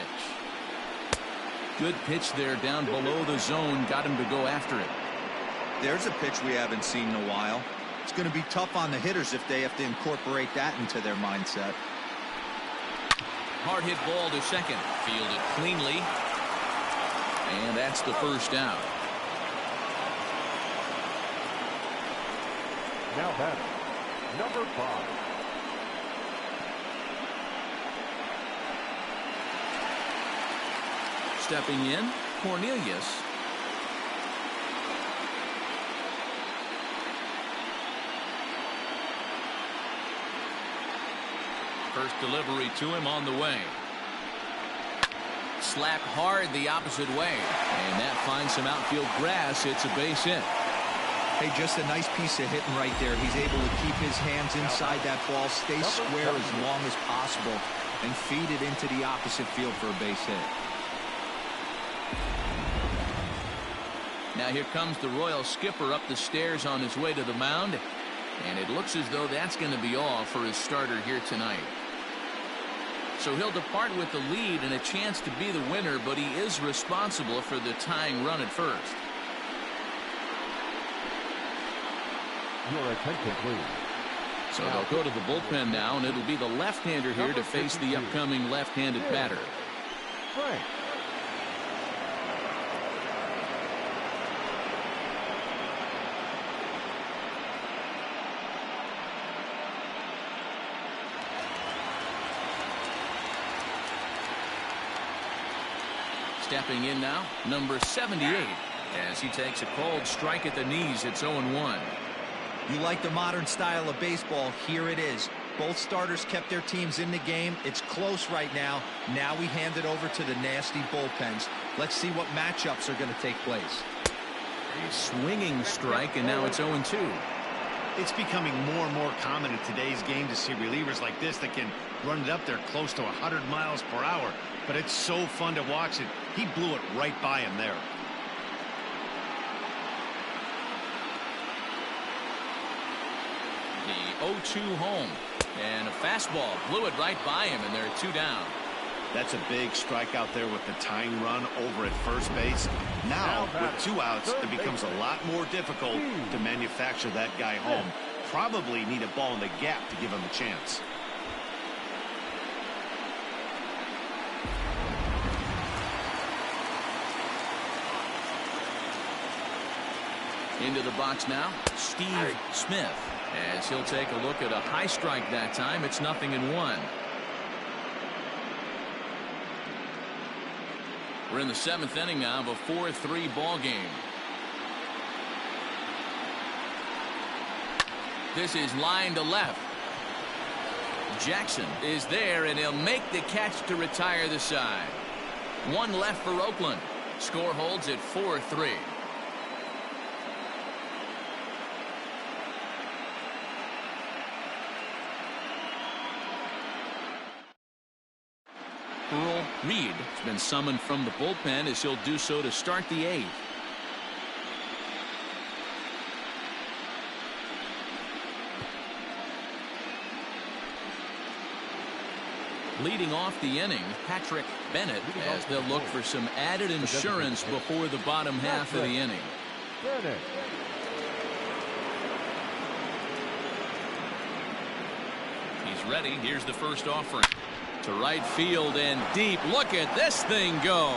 Speaker 1: Good pitch there down below the zone. Got him to go after it.
Speaker 4: There's a pitch we haven't seen in a while. It's going to be tough on the hitters if they have to incorporate that into their mindset.
Speaker 1: Hard hit ball to second. Fielded cleanly. And that's the first out.
Speaker 3: Now batting, number 5.
Speaker 1: Stepping in, Cornelius. First delivery to him on the way. Slap hard the opposite way. And that finds some outfield grass. It's a base hit.
Speaker 4: Hey, just a nice piece of hitting right there. He's able to keep his hands inside that ball, stay square as long as possible, and feed it into the opposite field for a base hit.
Speaker 1: Now here comes the Royal skipper up the stairs on his way to the mound. And it looks as though that's going to be all for his starter here tonight. So he'll depart with the lead and a chance to be the winner, but he is responsible for the tying run at first.
Speaker 3: Your attention, please.
Speaker 1: So they'll go to the bullpen now, and it'll be the left-hander here to face the upcoming left-handed batter.
Speaker 3: Frank.
Speaker 1: Stepping in now, number 78, as he takes a cold strike at the knees. It's 0-1.
Speaker 4: You like the modern style of baseball? Here it is. Both starters kept their teams in the game. It's close right now. Now we hand it over to the nasty bullpens. Let's see what matchups are going to take place.
Speaker 1: A swinging strike, and now it's 0-2.
Speaker 2: It's becoming more and more common in today's game to see relievers like this that can run it up there close to 100 miles per hour. But it's so fun to watch it. He blew it right by him there.
Speaker 1: The 0-2 home. And a fastball blew it right by him, and they're 2 down.
Speaker 2: That's a big strikeout there with the tying run over at first base. Now, with 2 outs, it becomes a lot more difficult to manufacture that guy home. Probably need a ball in the gap to give him a chance.
Speaker 1: Into the box now, Steve Smith, as he'll take a look at a high strike that time. It's 0-1. We're in the 7th inning now of a 4-3 ball game. This is line to left. Jackson is there, and he'll make the catch to retire the side. One left for Oakland. Score holds at 4-3. Earl Reed has been summoned from the bullpen as he'll do so to start the 8th. Leading off the inning, Patrick Bennett, as they'll look for some added insurance before the bottom half of the inning. He's ready. Here's the first offering. To right field and deep. Look at this thing go.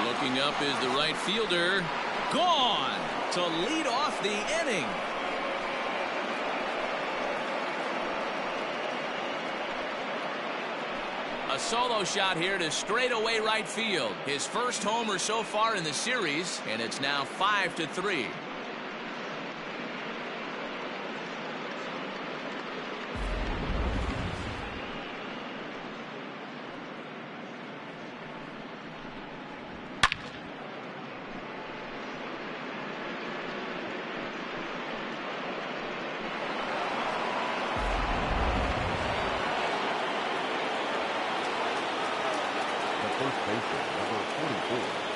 Speaker 1: Looking up is the right fielder. Gone to lead off the inning. A solo shot here to straightaway right field. His first homer so far in the series, and it's now 5-3.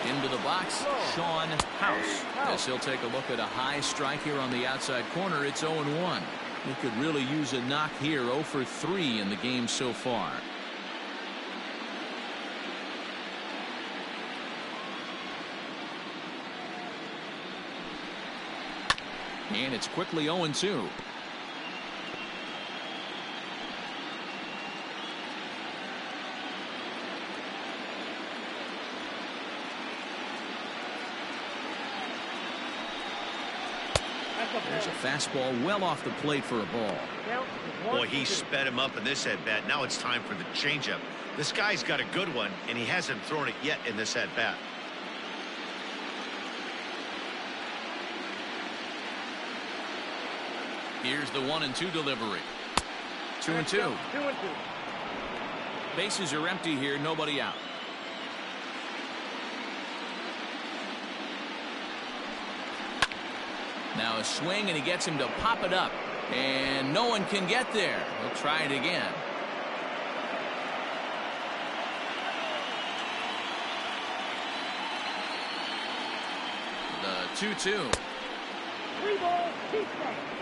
Speaker 1: Into the box, Sean House. As he'll take a look at a high strike here on the outside corner. It's 0-1. He could really use a knock here. 0 for 3 in the game so far. And it's quickly 0-2. There's a fastball well off the plate for a ball.
Speaker 2: Boy, he sped him up in this at-bat. Now it's time for the changeup. This guy's got a good one, and he hasn't thrown it yet in this at-bat.
Speaker 1: Here's the 1-2 delivery. 2-2. Bases are empty here. Nobody out. Now a swing, and he gets him to pop it up. And no one can get there. He'll try it again. The 2-2.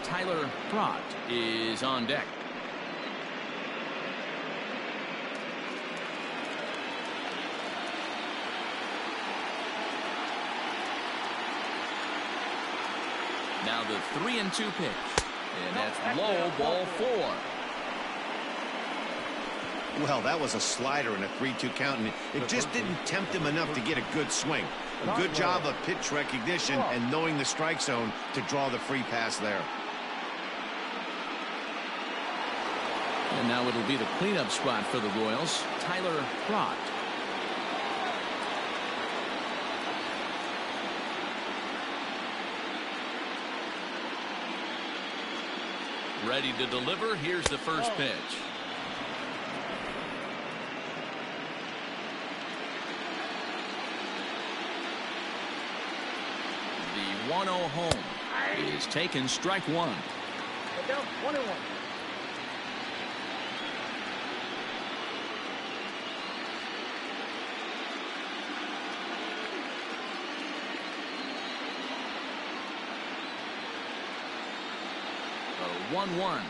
Speaker 1: Tyler Trott is on deck. Now the 3-2 pitch, and that's low, ball 4.
Speaker 2: Well, that was a slider in a 3-2 count, and it just didn't tempt him enough to get a good swing. A good job of pitch recognition and knowing the strike zone to draw the free pass there.
Speaker 1: And now it'll be the cleanup spot for the Royals. Tyler Trott. Ready to deliver. Here's the first pitch. The 1-0 home is taken. Strike 1.
Speaker 5: Down 1-1.
Speaker 1: The 1-1.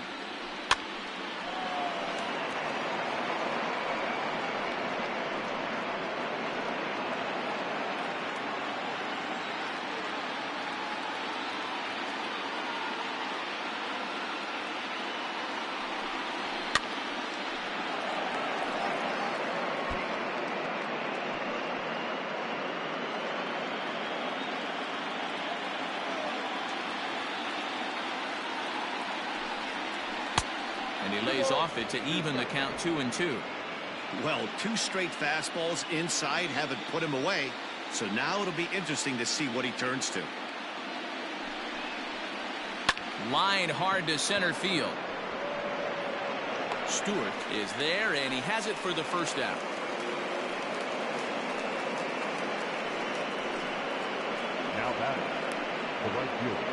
Speaker 1: And he lays off it to even the count 2-2.
Speaker 2: Well, 2 straight fastballs inside haven't put him away. So now it'll be interesting to see what he turns to.
Speaker 1: Line hard to center field. Stewart is there, and he has it for the first out.
Speaker 3: Now batting, the right fielder,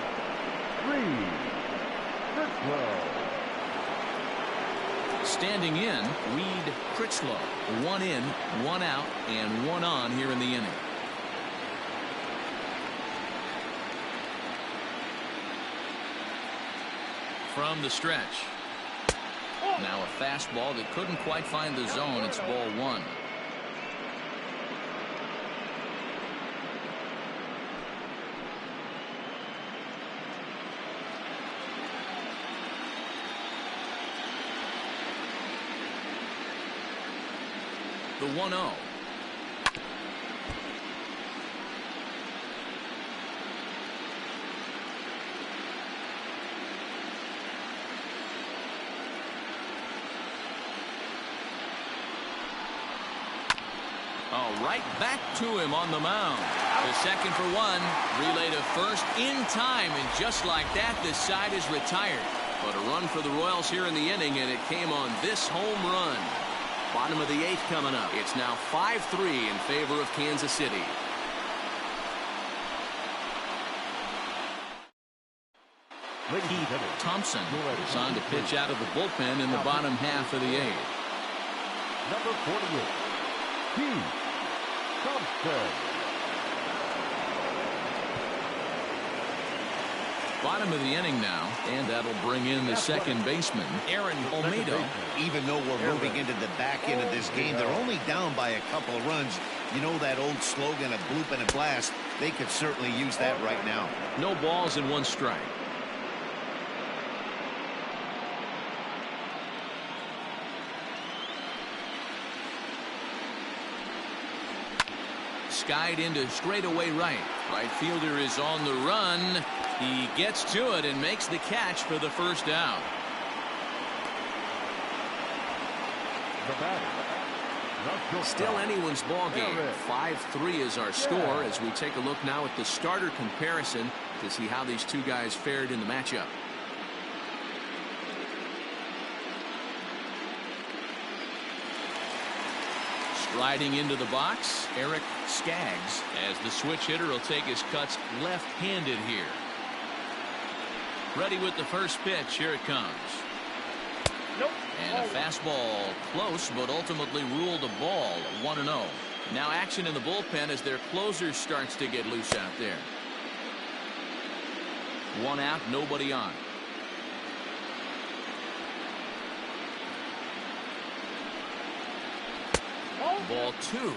Speaker 3: Critchlow.
Speaker 1: Standing in, Reed Critchlow. 1 in, 1 out, and 1 on here in the inning. From the stretch. Now a fastball that couldn't quite find the zone. It's ball 1. The 1-0. Right back to him on the mound. The second for 1. Relay to first in time, and just like that, the side is retired. But a run for the Royals here in the inning, and it came on this home run. Bottom of the 8th coming up. It's now 5-3 in favor of Kansas City. Keith Thompson is on to pitch out of the bullpen in the bottom half of the 8th.
Speaker 3: Number 48, Keith Thompson.
Speaker 1: Bottom of the inning now, and that'll bring in the second baseman, Almeido.
Speaker 2: Even though we're moving into the back end of this game, they're only down by a couple of runs. You know that old slogan, a bloop and a blast? They could certainly use that right now.
Speaker 1: No balls and 1 strike. Skied into straightaway right. Right fielder is on the run. He gets to it and makes the catch for the first out. Still anyone's ball game. 5-3 is our score as we take a look now at the starter comparison to see how these two guys fared in the matchup. Striding into the box, Eric Skaggs, as the switch hitter will take his cuts left-handed here. Ready with the first pitch. Here it comes.
Speaker 5: Nope.
Speaker 1: And a fastball close, but ultimately ruled a ball. 1-0. Now action in the bullpen as their closer starts to get loose out there. 1 out, nobody on. Ball 2.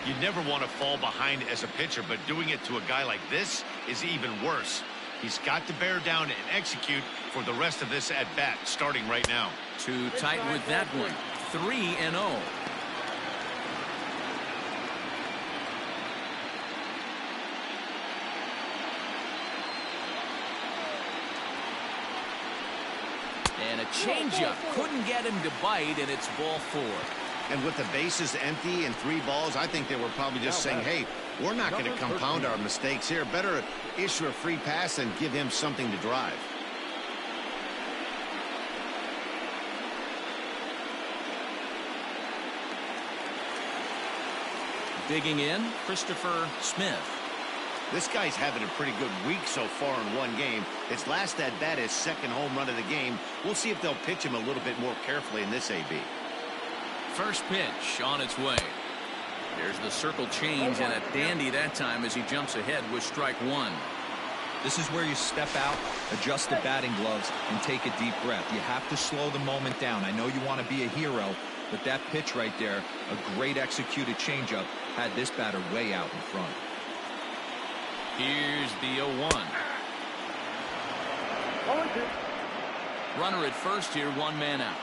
Speaker 2: You never want to fall behind as a pitcher, but doing it to a guy like this is even worse. He's got to bear down and execute for the rest of this at bat, starting right now.
Speaker 1: Too tight with that one. 3-0. And a changeup couldn't get him to bite, and it's ball 4.
Speaker 2: And with the bases empty and 3 balls, I think they were probably just saying, hey, we're not going to compound our mistakes here. Better issue a free pass and give him something to drive.
Speaker 1: Digging in, Christopher Smith.
Speaker 2: This guy's having a pretty good week so far in 1 game. His last at bat, his second home run of the game. We'll see if they'll pitch him a little bit more carefully in this AB.
Speaker 1: First pitch on its way. There's the circle change, and a dandy that time as he jumps ahead with strike 1.
Speaker 4: This is where you step out, adjust the batting gloves, and take a deep breath. You have to slow the moment down. I know you want to be a hero, but that pitch right there, a great executed changeup, had this batter way out in front.
Speaker 1: Here's the 0-1. Runner at first here, 1 man out.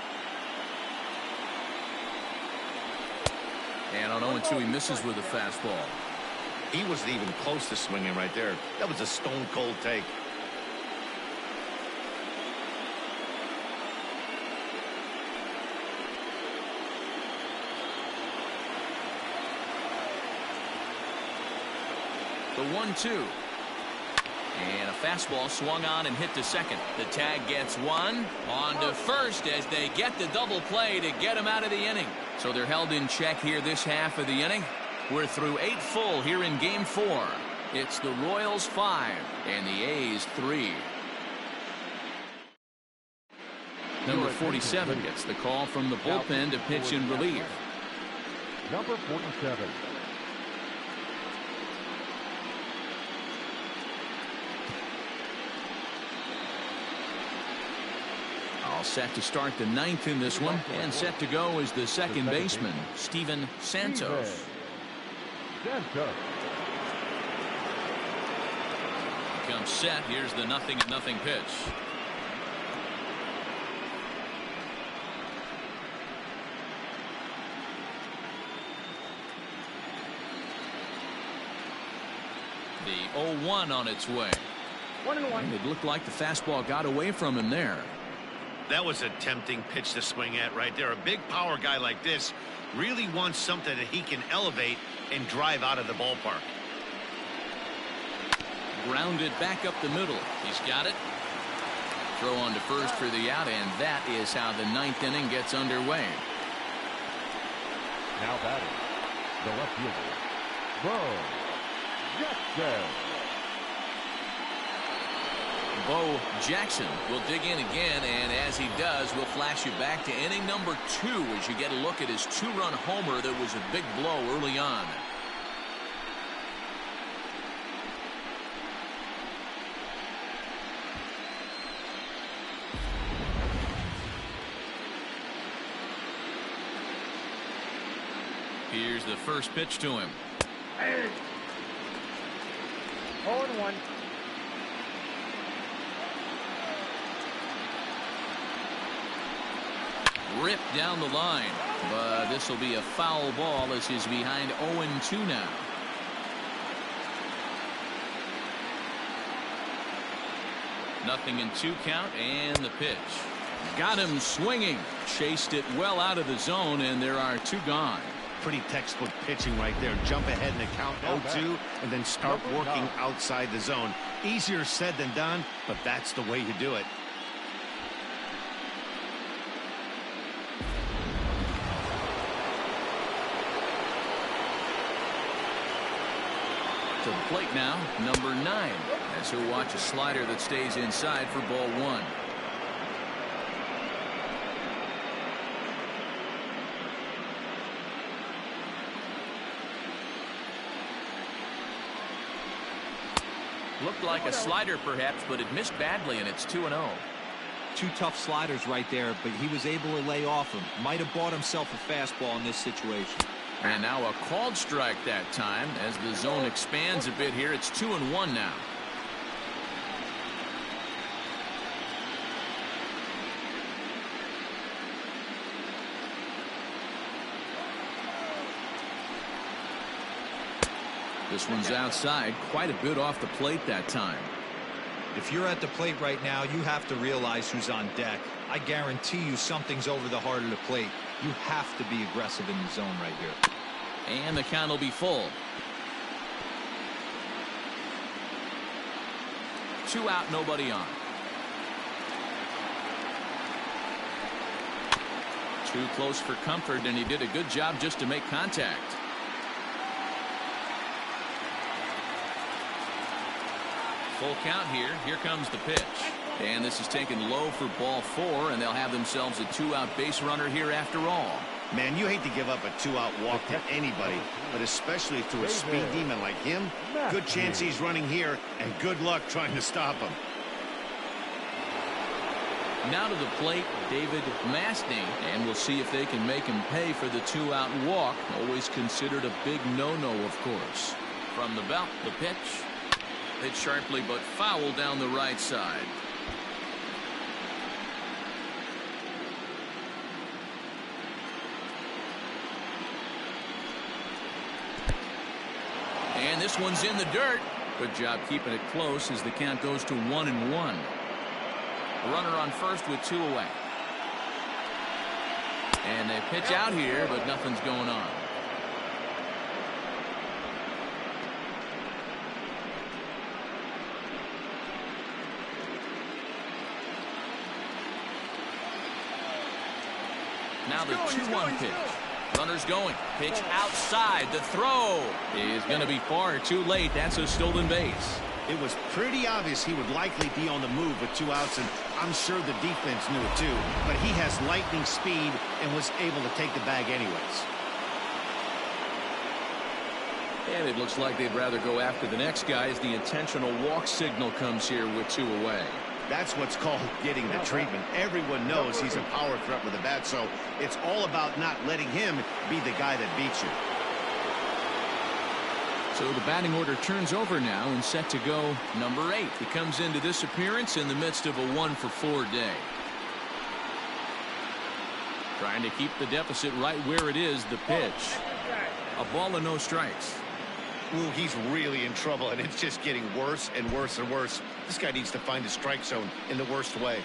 Speaker 1: And on 0-2, he misses with a fastball.
Speaker 2: He wasn't even close to swinging right there. That was a stone-cold take. The 1-2.
Speaker 1: And a fastball swung on and hit to second. The tag gets one. On to first as they get the double play to get him out of the inning. So they're held in check here this half of the inning. We're through 8 full here in game 4. It's the Royals 5 and the A's 3. Number 47 gets the call from the bullpen to pitch in relief.
Speaker 3: Number 47.
Speaker 1: All set to start the 9th in this one, and set to go is the second baseman, Steven Santos. Comes set. Here's the 0-0 pitch. The 0-1 on its way.
Speaker 5: 1-1.
Speaker 1: It looked like the fastball got away from him there.
Speaker 2: That was a tempting pitch to swing at right there. A big power guy like this really wants something that he can elevate and drive out of the ballpark.
Speaker 1: Grounded back up the middle. He's got it. Throw on to first for the out, and that is how the 9th inning gets underway.
Speaker 3: Now batting, the left fielder, Bo Jackson.
Speaker 1: Bo Jackson will dig in again, and as he does, we'll flash you back to inning number 2 as you get a look at his 2-run homer that was a big blow early on. Here's the first pitch to him.
Speaker 5: 0-1.
Speaker 1: Ripped down the line, but this will be a foul ball as he's behind 0-2 now. Nothing in 2 count, and the pitch. Got him swinging. Chased it well out of the zone, and there are 2 gone.
Speaker 2: Pretty textbook pitching right there. Jump ahead in the count 0-2 and then start working outside the zone. Easier said than done, but that's the way you do it.
Speaker 1: To the plate now, number 9, as he'll watch a slider that stays inside for ball 1. Looked like a slider perhaps, but it missed badly, and it's 2-0.
Speaker 4: 2 tough sliders right there, but he was able to lay off him. Might have bought himself a fastball in this situation.
Speaker 1: And now a called strike that time as the zone expands a bit here. It's 2-1 now. This one's outside, quite a bit off the plate that time.
Speaker 4: If you're at the plate right now, you have to realize who's on deck. I guarantee you something's over the heart of the plate. You have to be aggressive in the zone right here.
Speaker 1: And the count will be full. 2 out, nobody on. Too close for comfort, and he did a good job just to make contact. Full count here. Here comes the pitch. And this is taken low for ball 4, and they'll have themselves a 2-out base runner here after all.
Speaker 2: Man, you hate to give up a 2-out walk to anybody, but especially to a speed demon like him. Good chance he's running here, and good luck trying to stop him.
Speaker 1: Now to the plate, David Mastny, and we'll see if they can make him pay for the 2-out walk. Always considered a big no-no, of course. From the belt, the pitch. Hit sharply, but foul down the right side. And this one's in the dirt. Good job keeping it close as the count goes to 1-1. Runner on first with 2 away. And they pitch out here, but nothing's going on. Now the 2-1 pitch. Runners going. Pitch outside. The throw is going to be far too late. That's a stolen base.
Speaker 2: It was pretty obvious he would likely be on the move with 2 outs, and I'm sure the defense knew it too. But he has lightning speed and was able to take the bag anyways.
Speaker 1: And it looks like they'd rather go after the next guy as the intentional walk signal comes here with 2 away.
Speaker 2: That's what's called getting the treatment. Everyone knows he's a power threat with a bat, so it's all about not letting him be the guy that beats you.
Speaker 1: So the batting order turns over now and set to go number 8. He comes into this appearance in the midst of a 1-for-4 day. Trying to keep the deficit right where it is. The pitch. A ball and no strikes.
Speaker 2: Ooh, he's really in trouble, and it's just getting worse and worse and worse. This guy needs to find a strike zone in the worst way.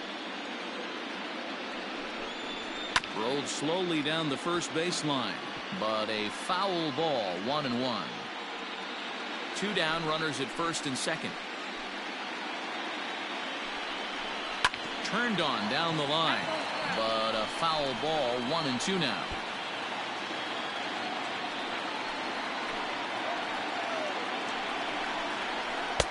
Speaker 1: Rolled slowly down the first baseline, but a foul ball. 1-1. 2 down, runners at first and second. Turned on down the line, but a foul ball. 1-2 now.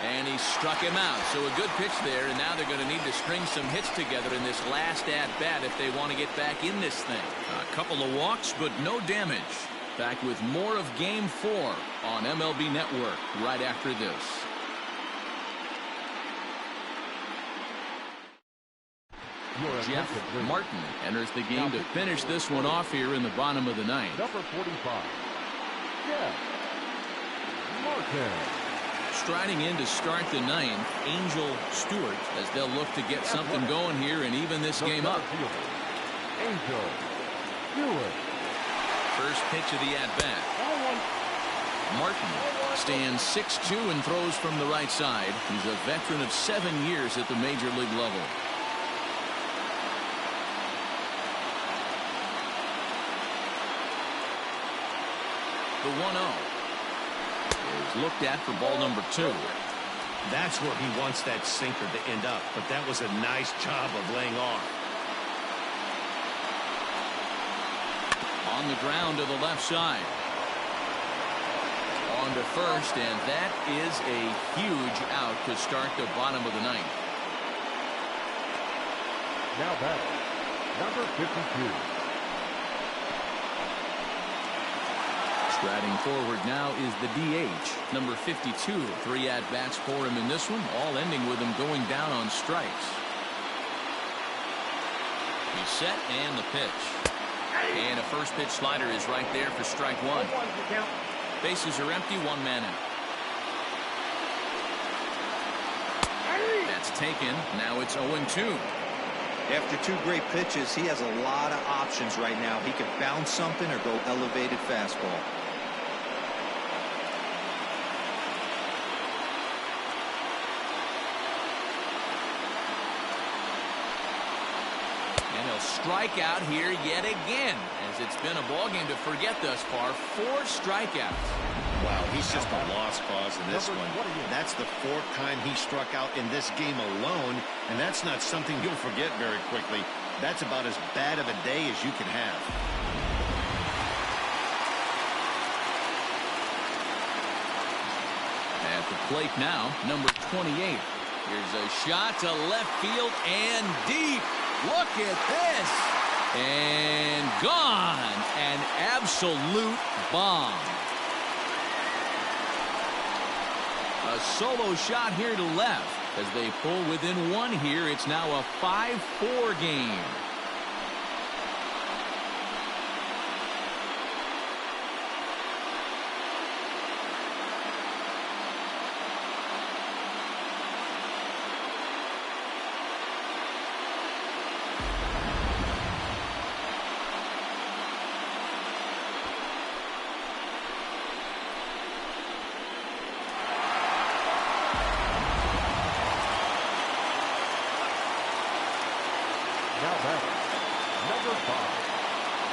Speaker 1: And he struck him out. So a good pitch there, and now they're going to need to string some hits together in this last at-bat if they want to get back in this thing. A couple of walks, but no damage. Back with more of Game 4 on MLB Network right after this. Jeff Martin enters the game to finish this one off here in the bottom of the ninth.
Speaker 3: Number 45. Jeff Martin.
Speaker 1: Striding in to start the ninth, Angel Stewart, as they'll look to get something going here and even this game up.
Speaker 3: Angel Stewart.
Speaker 1: First pitch of the at-bat. Martin stands 6'2" and throws from the right side. He's a veteran of 7 years at the major league level. The 1-0 is looked at for ball number 2.
Speaker 2: That's where he wants that sinker to end up, but that was a nice job of laying off.
Speaker 1: On the ground to the left side. On to first, and that is a huge out to start the bottom of the ninth.
Speaker 3: Now batting, number 52.
Speaker 1: Striding forward now is the DH, number 52. 3 at-bats for him in this one, all ending with him going down on strikes. He's set, and the pitch. And a first pitch slider is right there for strike 1. Bases are empty, 1 man out. That's taken. Now it's 0-2.
Speaker 4: After 2 great pitches, he has a lot of options right now. He can bounce something or go elevated fastball.
Speaker 1: Strike out here yet again, as it's been a ball game to forget thus far. 4 strikeouts.
Speaker 2: Wow, he's just a lost cause in this one. That's the 4th time he struck out in this game alone, and that's not something you'll forget very quickly. That's about as bad of a day as you can have.
Speaker 1: At the plate now, number 28. Here's a shot to left field and deep. Look at this. And gone. An absolute bomb. A solo shot here to left. As they pull within 1 here, it's now a 5-4 game.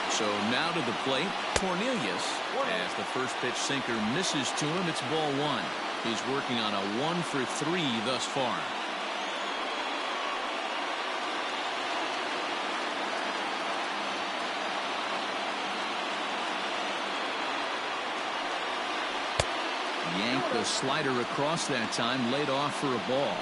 Speaker 1: So now to the plate, Cornelius, as the first pitch sinker misses to him. It's ball 1. He's working on a 1-for-3 thus far. Yanked the slider across that time, laid off for a ball.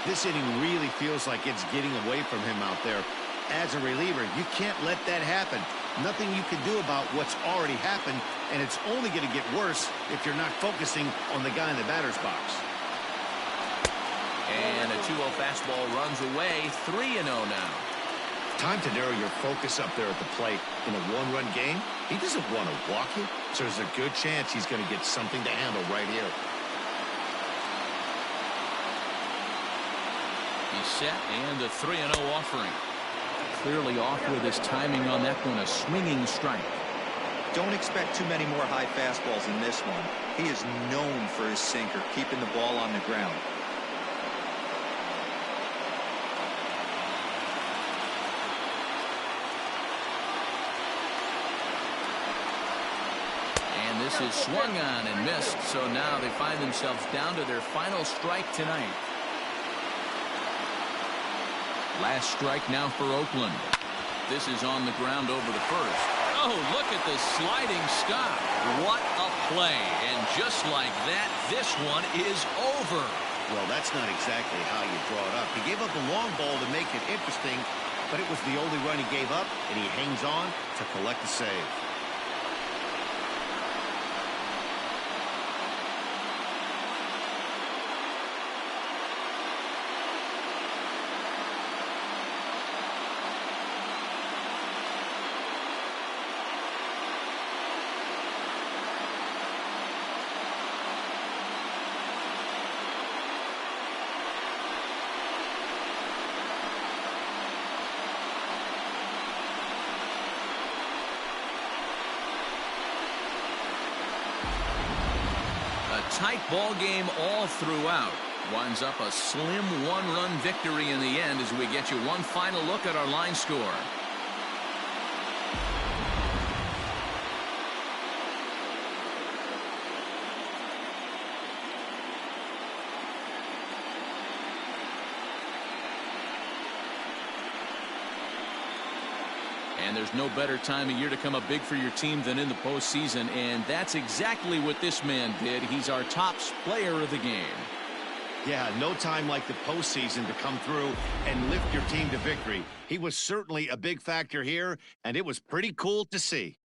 Speaker 2: This inning really feels like it's getting away from him out there. As a reliever, you can't let that happen. Nothing you can do about what's already happened, and it's only going to get worse if you're not focusing on the guy in the batter's box.
Speaker 1: And a 2-0 fastball runs away. 3-0 now.
Speaker 2: Time to narrow your focus up there at the plate. In a one-run game, he doesn't want to walk you, so there's a good chance he's going to get something to handle right here.
Speaker 1: He's set, and a 3-0 offering. Clearly off with his timing on that one, a swinging strike.
Speaker 4: Don't expect too many more high fastballs in this one. He is known for his sinker, keeping the ball on the ground.
Speaker 1: And this is swung on and missed, so now they find themselves down to their final strike tonight. Last strike now for Oakland. This is on the ground over the first. Oh, look at the sliding stop. What a play. And just like that, this one is over.
Speaker 2: Well, that's not exactly how you draw it up. He gave up a long ball to make it interesting, but it was the only run he gave up, and he hangs on to collect the save.
Speaker 1: Tight ball game all throughout. Winds up a slim one-run victory in the end as we get you one final look at our line score. And there's no better time of year to come up big for your team than in the postseason, and that's exactly what this man did. He's our top player of the game.
Speaker 2: Yeah, no time like the postseason to come through and lift your team to victory. He was certainly a big factor here, and it was pretty cool to see.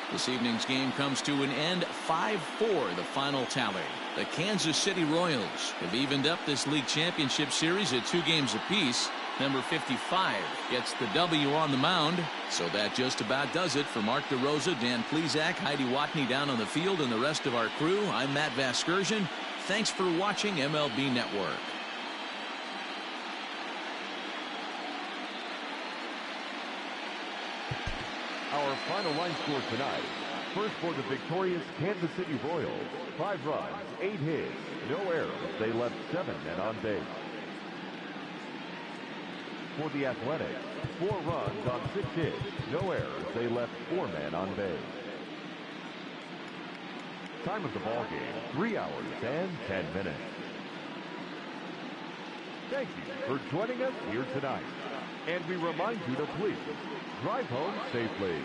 Speaker 1: This evening's game comes to an end. 5-4 the final tally. The Kansas City Royals have evened up this league championship series at 2 games apiece. Number 55 gets the W on the mound. So that just about does it. For Mark DeRosa, Dan Plesac, Heidi Watney down on the field, and the rest of our crew, I'm Matt Vasgersian. Thanks for watching MLB Network.
Speaker 3: Our final line score tonight. First for the victorious Kansas City Royals. 5 runs, 8 hits, no errors. They left 7 men on base. For the Athletics, 4 runs on 6 hits, no errors. They left 4 men on base. Time of the ball game, 3 hours and 10 minutes. Thank you for joining us here tonight. And we remind you to please drive home safely.